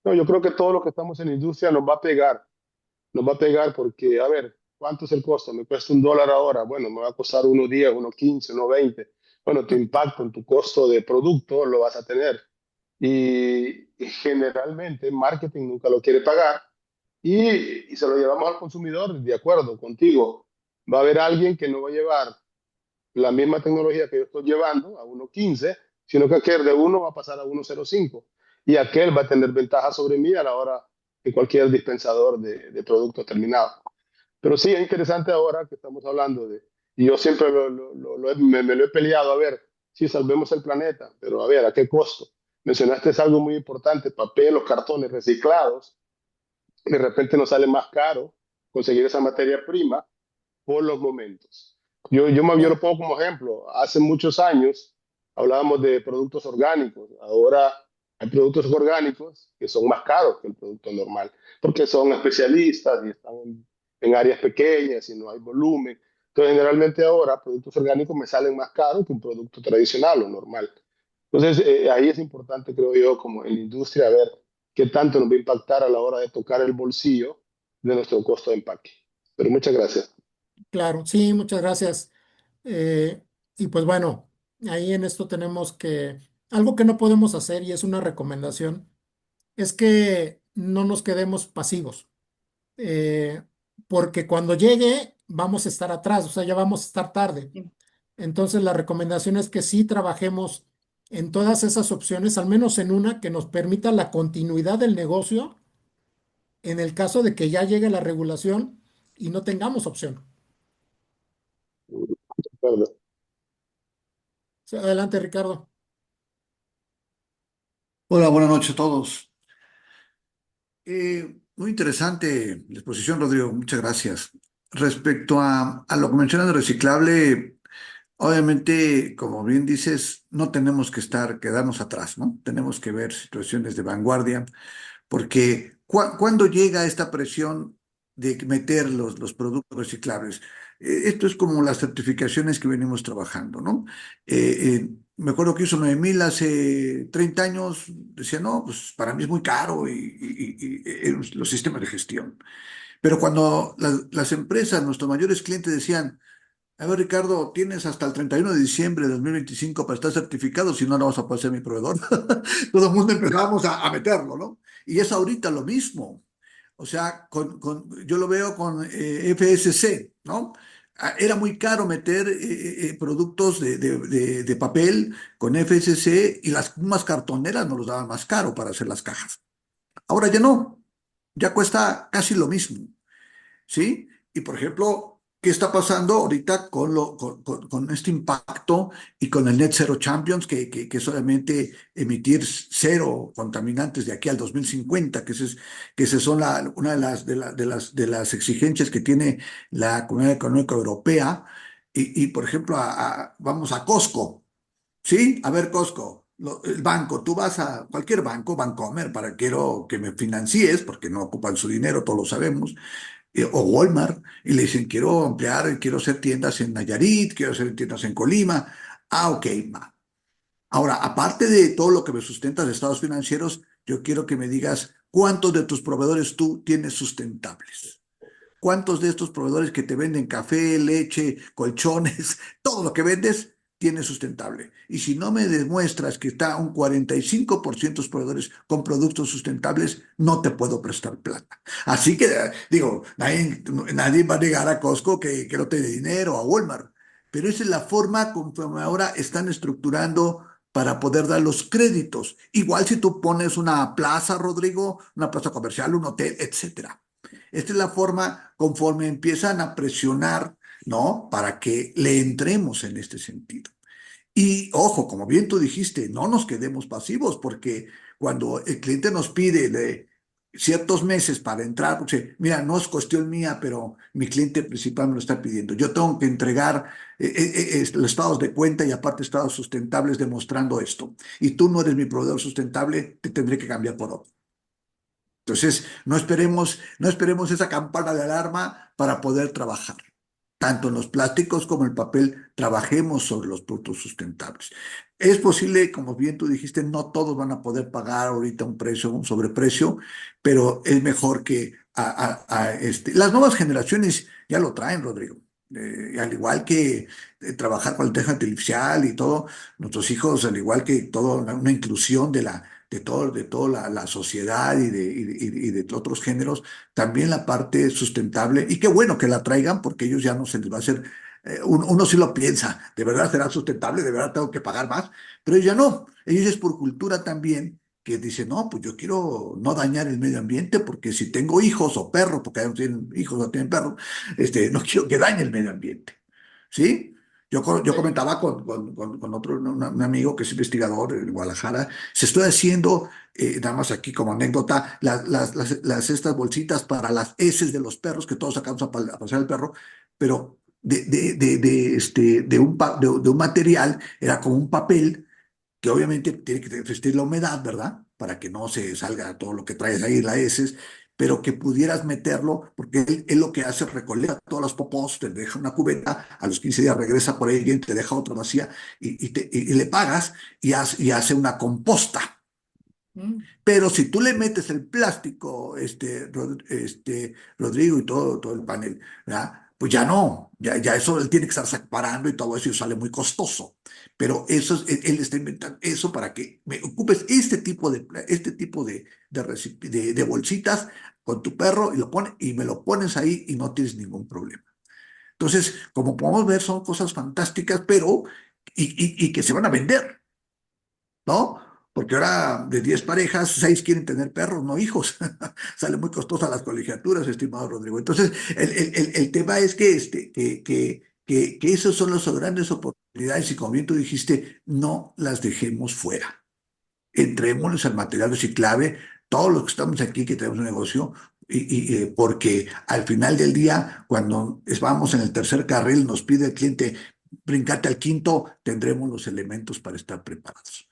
no, yo creo que todo lo que estamos en la industria nos va a pegar porque, a ver, ¿cuánto es el costo? Me cuesta $1 ahora, bueno, me va a costar 1.10, 1.15, 1.20. Bueno, tu impacto en tu costo de producto lo vas a tener. Y generalmente marketing nunca lo quiere pagar y se lo llevamos al consumidor, de acuerdo contigo. Va a haber alguien que no va a llevar la misma tecnología que yo estoy llevando a 1.15, sino que aquel de uno va a pasar a 1.05 y aquel va a tener ventaja sobre mí a la hora de cualquier dispensador de productos terminados. Pero sí, es interesante ahora que estamos hablando y yo siempre me lo he peleado, a ver, si salvemos el planeta, pero a ver, ¿a qué costo? Mencionaste es algo muy importante, papel, los cartones reciclados, de repente nos sale más caro conseguir esa materia prima por los momentos. Yo lo pongo como ejemplo. Hace muchos años hablábamos de productos orgánicos. Ahora hay productos orgánicos que son más caros que el producto normal, porque son especialistas y están en áreas pequeñas y no hay volumen. Entonces, generalmente ahora productos orgánicos me salen más caros que un producto tradicional o normal. Entonces, ahí es importante, creo yo, como en la industria, ver qué tanto nos va a impactar a la hora de tocar el bolsillo de nuestro costo de empaque. Pero muchas gracias. Claro, sí, muchas gracias. Eh, y pues bueno, ahí en esto tenemos algo que no podemos hacer y es una recomendación, es que no nos quedemos pasivos, eh, porque cuando llegue vamos a estar atrás, o sea, ya vamos a estar tarde. Sí. Entonces la recomendación es que sí trabajemos en todas esas opciones, al menos en una que nos permita la continuidad del negocio en el caso de que ya llegue la regulación y no tengamos opción. Perdón. Sí, adelante, Ricardo. Hola, buenas noches a todos. Muy interesante la exposición, Rodrigo. Muchas gracias. Respecto a lo que mencionas de reciclable, obviamente, como bien dices, no tenemos que quedarnos atrás, ¿no? Tenemos que ver situaciones de vanguardia, Porque ¿cuándo llega esta presión de meter los productos reciclables? Esto es como las certificaciones que venimos trabajando, ¿no? Me acuerdo que hizo 9000 hace 30 años, decía, no, pues para mí es muy caro los sistemas de gestión. Pero cuando las empresas, nuestros mayores clientes decían, a ver, Ricardo, tienes hasta el 31 de diciembre de 2025 para estar certificado, si no, no vas a poder ser mi proveedor. Todo el mundo empezábamos a meterlo, ¿no? Y es ahorita lo mismo. O sea, yo lo veo con FSC, ¿no? Era muy caro meter productos de papel con FSC y las mismas cartoneras nos los daban más caro para hacer las cajas. Ahora ya no, ya cuesta casi lo mismo. ¿Sí? Y por ejemplo, ¿qué está pasando ahorita con este impacto y con el Net Zero Champions, que es solamente emitir cero contaminantes de aquí al 2050, que esas son una de las exigencias que tiene la Comunidad Económica Europea? Por ejemplo, vamos a Costco. Sí, a ver, Costco, el banco, tú vas a cualquier banco, Bancomer, para quiero que me financies, porque no ocupan su dinero, todos lo sabemos, o Walmart, y le dicen, quiero ampliar, quiero hacer tiendas en Nayarit, quiero hacer tiendas en Colima. Ah, ok, va. Ahora, aparte de todo lo que me sustentas de estados financieros, yo quiero que me digas cuántos de tus proveedores tú tienes sustentables. ¿Cuántos de estos proveedores que te venden café, leche, colchones, todo lo que vendes, tiene sustentable? Y si no me demuestras que está un 45% de los proveedores con productos sustentables, no te puedo prestar plata. Así que, digo, nadie va a negar a Costco que no tiene dinero, a Walmart. Pero esa es la forma conforme ahora están estructurando para poder dar los créditos. Igual si tú pones una plaza, Rodrigo, una plaza comercial, un hotel, etcétera. Esta es la forma conforme empiezan a presionar, ¿no? Para que le entremos en este sentido. Y ojo, como bien tú dijiste, no nos quedemos pasivos, porque cuando el cliente nos pide de ciertos meses para entrar, porque mira, no es cuestión mía, pero mi cliente principal me lo está pidiendo. Yo tengo que entregar los estados de cuenta y aparte estados sustentables demostrando esto. Y tú no eres mi proveedor sustentable, te tendré que cambiar por otro. Entonces, no esperemos esa campana de alarma para poder trabajar. Tanto en los plásticos como en el papel, trabajemos sobre los productos sustentables. Es posible, como bien tú dijiste, no todos van a poder pagar ahorita un precio, un sobreprecio, pero es mejor que las nuevas generaciones ya lo traen, Rodrigo. Al igual que trabajar con la inteligencia artificial y todo, nuestros hijos, al igual que toda una inclusión de toda la sociedad y de otros géneros, también la parte sustentable, y qué bueno que la traigan porque ellos ya no se les va a hacer, uno sí lo piensa, ¿de verdad será sustentable? ¿De verdad tengo que pagar más? Pero ellos ya no, ellos es por cultura también, que dicen, no, pues yo quiero no dañar el medio ambiente porque si tengo hijos o perros, porque ellos tienen hijos o tienen perros, no quiero que dañe el medio ambiente, ¿sí? Yo comentaba con otro, un amigo que es investigador en Guadalajara, se estoy haciendo, nada más aquí como anécdota, estas bolsitas para las heces de los perros, que todos sacamos a pasear al perro, pero de un material, era como un papel que obviamente tiene que resistir la humedad, ¿verdad? Para que no se salga todo lo que traes ahí, las heces, pero que pudieras meterlo, porque él lo que hace es recolecta todas las popós, te deja una cubeta, a los 15 días regresa por ahí alguien, te deja otra vacía y le pagas y hace una composta. Pero si tú le metes el plástico, Rodrigo, y todo el panel, ¿verdad? Pues ya no, ya eso él tiene que estar separando y todo eso y sale muy costoso. Pero él está inventando eso para que me ocupes este tipo de bolsitas con tu perro y me lo pones ahí y no tienes ningún problema. Entonces, como podemos ver, son cosas fantásticas, pero y que se van a vender, ¿no? Porque ahora de 10 parejas, 6 quieren tener perros, no hijos. Sale muy costosa las colegiaturas, estimado Rodrigo. Entonces, el tema es que esas son las grandes oportunidades y como bien tú dijiste, no las dejemos fuera. Entrémosles al material reciclable, todos los que estamos aquí que tenemos un negocio, porque al final del día, cuando vamos en el tercer carril, nos pide el cliente, brincate al quinto, tendremos los elementos para estar preparados.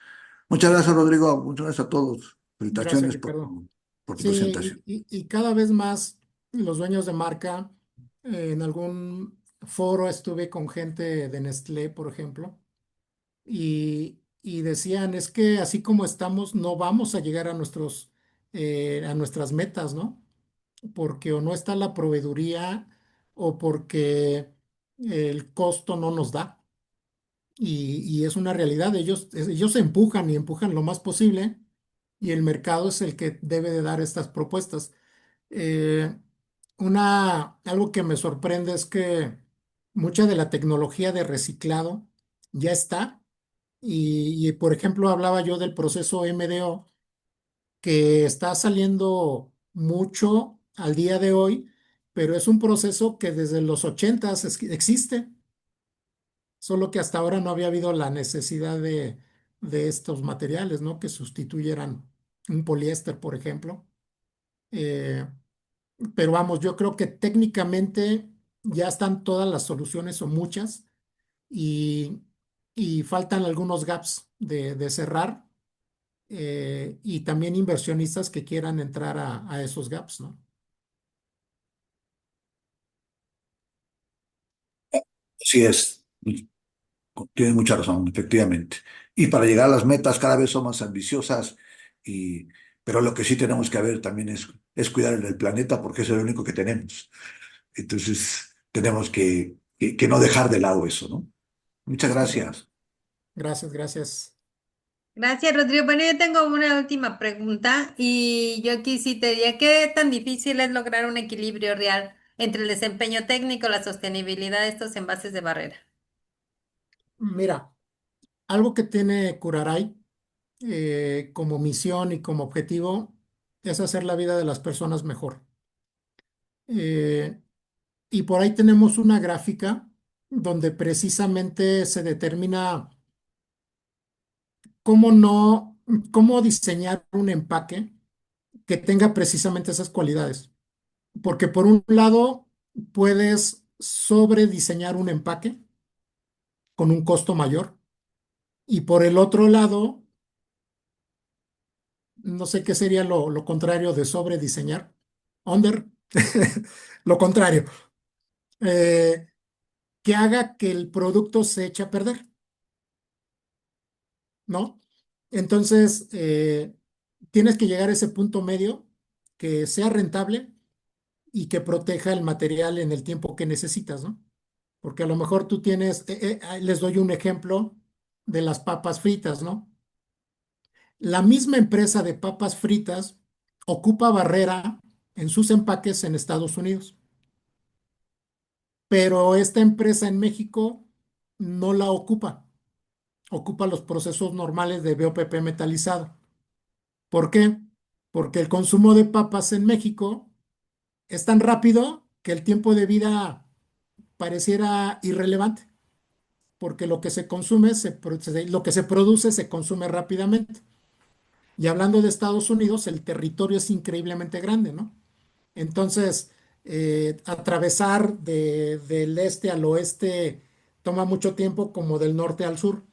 Muchas gracias, Rodrigo. Muchas gracias a todos. Gracias, Felicitaciones por Ricardo. por tu Sí, presentación. y cada vez más los dueños de marca, en algún foro estuve con gente de Nestlé, por ejemplo, y decían, es que así como estamos, no vamos a llegar a a nuestras metas, ¿no? Porque o no está la proveeduría o porque el costo no nos da. Y es una realidad, ellos se empujan y empujan lo más posible y el mercado es el que debe de dar estas propuestas. Eh, Algo que me sorprende es que mucha de la tecnología de reciclado ya está. Por ejemplo, hablaba yo del proceso MDO, que está saliendo mucho al día de hoy, pero es un proceso que desde los 80 existe, solo que hasta ahora no había habido la necesidad de estos materiales, ¿no? Que sustituyeran un poliéster, por ejemplo. Eh, pero vamos, yo creo que técnicamente ya están todas las soluciones o muchas y, y faltan algunos gaps de cerrar, y también inversionistas que quieran entrar a esos gaps, ¿no? Sí es, tienes mucha razón, efectivamente. Y para llegar a las metas cada vez son más ambiciosas, y, pero lo que sí tenemos que ver también es cuidar el planeta porque es el único que tenemos. Entonces, tenemos que no dejar de lado eso, ¿no? Muchas Es correcto. gracias. Gracias, gracias. Gracias, Rodrigo. Bueno, yo tengo una última pregunta y yo aquí sí te diría, ¿qué tan difícil es lograr un equilibrio real entre el desempeño técnico, la sostenibilidad de estos envases de barrera? Mira, algo que tiene Curaray, como misión y como objetivo es hacer la vida de las personas mejor. Eh, y por ahí tenemos una gráfica donde precisamente se determina cómo no, cómo diseñar un empaque que tenga precisamente esas cualidades. Porque por un lado, puedes sobrediseñar un empaque con un costo mayor. Y por el otro lado, no sé qué sería lo contrario de sobrediseñar. Under. Lo contrario. Eh, que haga que el producto se eche a perder, ¿no? Entonces, tienes que llegar a ese punto medio que sea rentable y que proteja el material en el tiempo que necesitas, ¿no? Porque a lo mejor tú tienes, les doy un ejemplo de las papas fritas, ¿no? La misma empresa de papas fritas ocupa barrera en sus empaques en Estados Unidos, pero esta empresa en México no la ocupa, ocupa los procesos normales de BOPP metalizado. ¿Por qué? Porque el consumo de papas en México es tan rápido que el tiempo de vida pareciera irrelevante, porque lo que se consume, lo que se produce se consume rápidamente. Y hablando de Estados Unidos, el territorio es increíblemente grande, ¿no? Entonces, atravesar del este al oeste toma mucho tiempo como del norte al sur,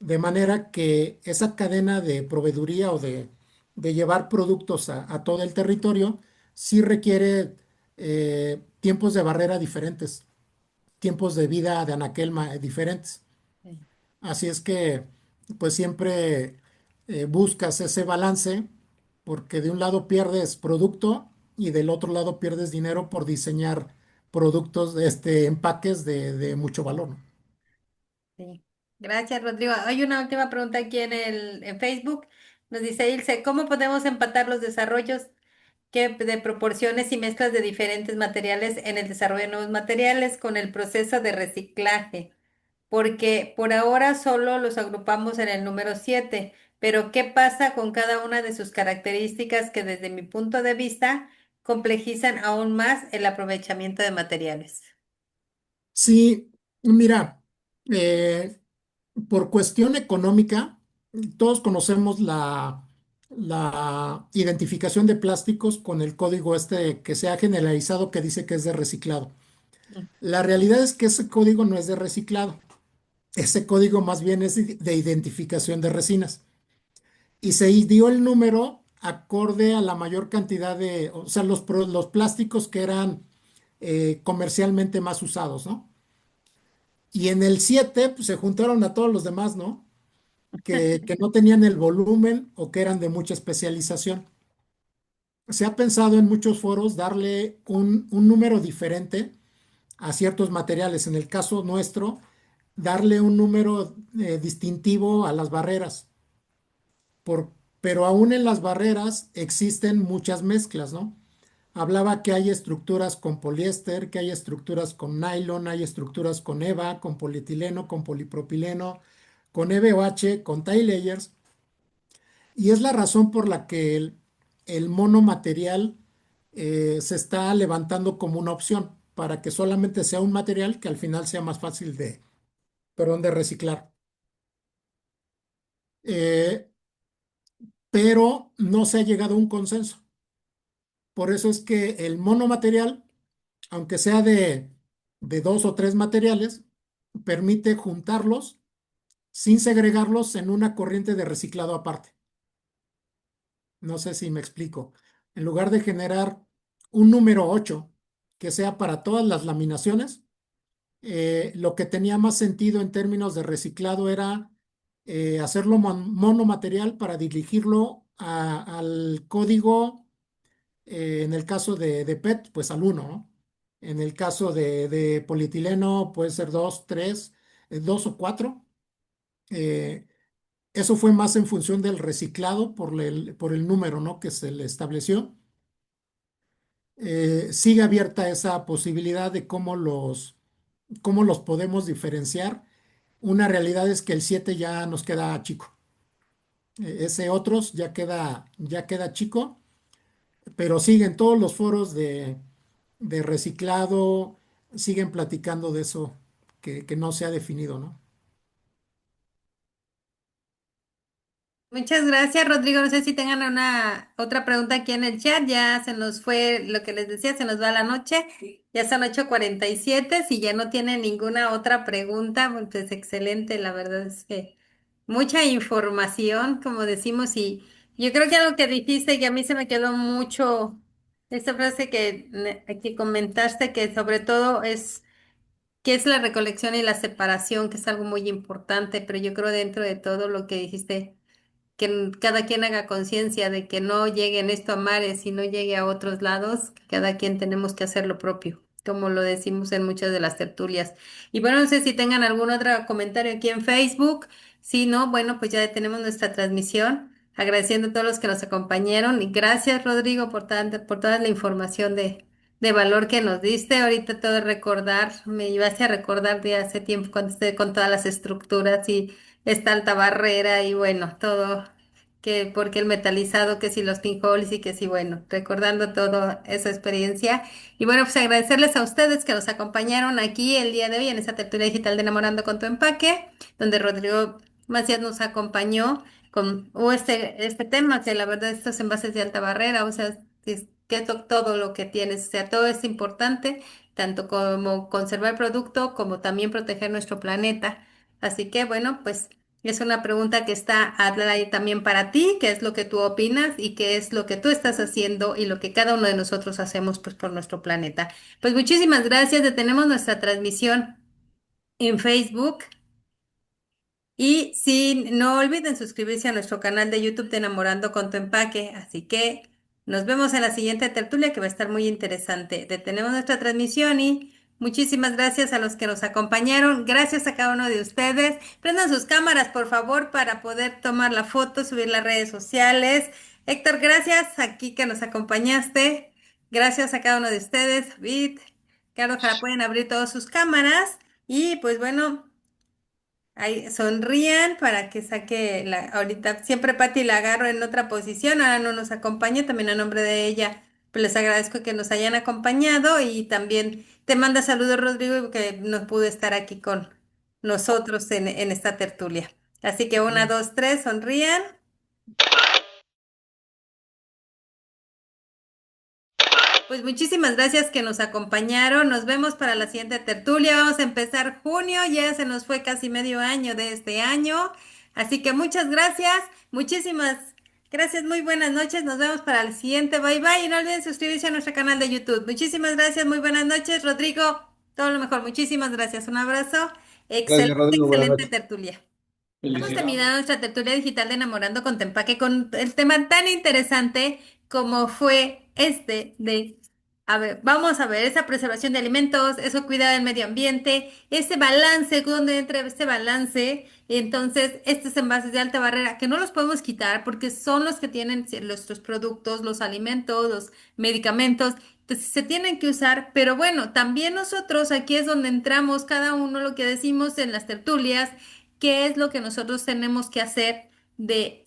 de manera que esa cadena de proveeduría o de llevar productos a todo el territorio sí requiere tiempos de barrera diferentes, tiempos de vida de anaquel diferentes. Sí. Así es que, pues siempre buscas ese balance, porque de un lado pierdes producto y del otro lado pierdes dinero por diseñar productos empaques de mucho valor, ¿no? Sí. Gracias, Rodrigo. Hay una última pregunta aquí en Facebook. Nos dice Ilse, ¿cómo podemos empatar los desarrollos de proporciones y mezclas de diferentes materiales en el desarrollo de nuevos materiales con el proceso de reciclaje? Porque por ahora solo los agrupamos en el número 7, pero ¿qué pasa con cada una de sus características que desde mi punto de vista complejizan aún más el aprovechamiento de materiales? Sí, mira, eh, por cuestión económica, todos conocemos la identificación de plásticos con el código que se ha generalizado que dice que es de reciclado. La realidad es que ese código no es de reciclado. Ese código más bien es de identificación de resinas. Y se dio el número acorde a la mayor cantidad de, o sea, los plásticos que eran comercialmente más usados, ¿no? Y en el 7 pues, se juntaron a todos los demás, ¿no? Que no tenían el volumen o que eran de mucha especialización. Se ha pensado en muchos foros darle un número diferente a ciertos materiales. En el caso nuestro, darle un número distintivo a las barreras. Por, pero aún en las barreras existen muchas mezclas, ¿no? Hablaba que hay estructuras con poliéster, que hay estructuras con nylon, hay estructuras con EVA, con polietileno, con polipropileno, con EVOH, con tie layers. Y es la razón por la que el monomaterial se está levantando como una opción, para que solamente sea un material que al final sea más fácil perdón, de reciclar. Eh, pero no se ha llegado a un consenso. Por eso es que el monomaterial, aunque sea de dos o tres materiales, permite juntarlos sin segregarlos en una corriente de reciclado aparte. No sé si me explico. En lugar de generar un número 8 que sea para todas las laminaciones, lo que tenía más sentido en términos de reciclado era hacerlo monomaterial para dirigirlo al código, en el caso de PET, pues al 1, ¿no? En el caso de polietileno puede ser 2, 3, 2 o 4. Eso fue más en función del reciclado por el número, ¿no?, que se le estableció. Sigue abierta esa posibilidad de cómo los podemos diferenciar. Una realidad es que el 7 ya nos queda chico. Ese otros ya queda chico, pero siguen todos los foros de reciclado, siguen platicando de eso que no se ha definido, ¿no? Muchas gracias, Rodrigo. No sé si tengan una otra pregunta aquí en el chat. Ya se nos fue lo que les decía, se nos va la noche. Ya son 8:47. Si ya no tienen ninguna otra pregunta, pues excelente. La verdad es que mucha información, como decimos, y yo creo que algo que dijiste que a mí se me quedó mucho, esta frase que comentaste, que sobre todo es que es la recolección y la separación, que es algo muy importante, pero yo creo dentro de todo lo que dijiste que cada quien haga conciencia de que no llegue en esto a mares y no llegue a otros lados, que cada quien tenemos que hacer lo propio, como lo decimos en muchas de las tertulias. Y bueno, no sé si tengan algún otro comentario aquí en Facebook. Si no, bueno, pues ya detenemos nuestra transmisión, agradeciendo a todos los que nos acompañaron y gracias, Rodrigo, por toda la información de valor que nos diste. Ahorita todo recordar, me llevaste a recordar de hace tiempo cuando estuve con todas las estructuras y esta alta barrera y bueno, todo, que porque el metalizado, que si los pinholes y que si bueno, recordando toda esa experiencia. Y bueno, pues agradecerles a ustedes que nos acompañaron aquí el día de hoy en esta tertulia digital de Enamorando con tu empaque, donde Rodrigo Macías nos acompañó con este tema, que la verdad estos envases de alta barrera, o sea, es que todo lo que tienes, o sea, todo es importante, tanto como conservar el producto como también proteger nuestro planeta. Así que bueno, pues es una pregunta que está ahí también para ti, qué es lo que tú opinas y qué es lo que tú estás haciendo y lo que cada uno de nosotros hacemos pues por nuestro planeta. Pues muchísimas gracias, detenemos nuestra transmisión en Facebook y si no olviden suscribirse a nuestro canal de YouTube de Enamorando con tu empaque. Así que nos vemos en la siguiente tertulia que va a estar muy interesante. Detenemos nuestra transmisión y muchísimas gracias a los que nos acompañaron. Gracias a cada uno de ustedes. Prendan sus cámaras, por favor, para poder tomar la foto, subir las redes sociales. Héctor, gracias aquí que nos acompañaste. Gracias a cada uno de ustedes. David, Carlos, ojalá pueden abrir todas sus cámaras. Y pues bueno. Ahí sonrían para que saque ahorita siempre Pati la agarro en otra posición, ahora no nos acompaña, también a nombre de ella, pues les agradezco que nos hayan acompañado y también te manda saludos Rodrigo que no pudo estar aquí con nosotros en esta tertulia. Así que una, dos, tres, sonrían. Pues muchísimas gracias que nos acompañaron. Nos vemos para la siguiente tertulia. Vamos a empezar junio, ya se nos fue casi medio año de este año. Así que muchas gracias, muchísimas Gracias, muy buenas noches. Nos vemos para el siguiente. Bye bye. Y no olviden suscribirse a nuestro canal de YouTube. Muchísimas gracias, muy buenas noches, Rodrigo. Todo lo mejor. Muchísimas gracias. Un abrazo. Gracias, Excelente, Rodrigo. Buenas excelente noches. tertulia. Hemos Felicidades. terminado nuestra tertulia digital de Enamorando con Tempaque con el tema tan interesante como fue este de, a ver, vamos a ver, esa preservación de alimentos, eso cuidar del medio ambiente, ese balance, ¿dónde entra ese balance? Entonces, estos envases de alta barrera que no los podemos quitar porque son los que tienen nuestros productos, los alimentos, los medicamentos. Entonces, se tienen que usar, pero bueno, también nosotros aquí es donde entramos cada uno lo que decimos en las tertulias, qué es lo que nosotros tenemos que hacer de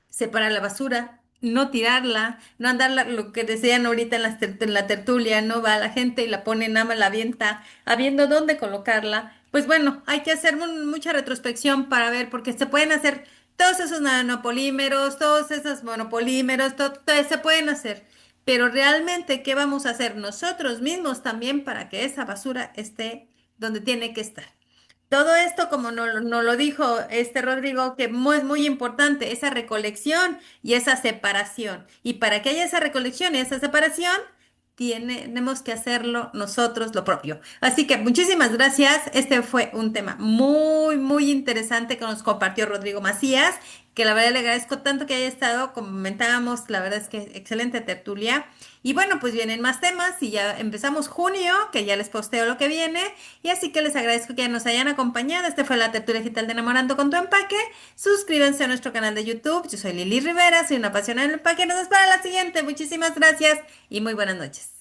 separar la basura, no tirarla, no andar lo que decían ahorita en, en la tertulia, no va la gente y la pone nada más la avienta, habiendo dónde colocarla. Pues bueno, hay que hacer mucha retrospección para ver, porque se pueden hacer todos esos nanopolímeros, todos esos monopolímeros, todo se pueden hacer. Pero realmente, ¿qué vamos a hacer nosotros mismos también para que esa basura esté donde tiene que estar? Todo esto, como no lo dijo este Rodrigo, que es muy importante, esa recolección y esa separación. Y para que haya esa recolección y esa separación, tenemos que hacerlo nosotros lo propio. Así que muchísimas gracias. Este fue un tema muy, muy interesante que nos compartió Rodrigo Macías, que la verdad le agradezco tanto que haya estado, como comentábamos, la verdad es que excelente tertulia. Y bueno, pues vienen más temas y ya empezamos junio, que ya les posteo lo que viene. Y así que les agradezco que nos hayan acompañado. Este fue la tertulia digital de Enamorando con tu empaque. Suscríbanse a nuestro canal de YouTube. Yo soy Lili Rivera, soy una apasionada del empaque. Nos vemos para la siguiente. Muchísimas gracias y muy buenas noches.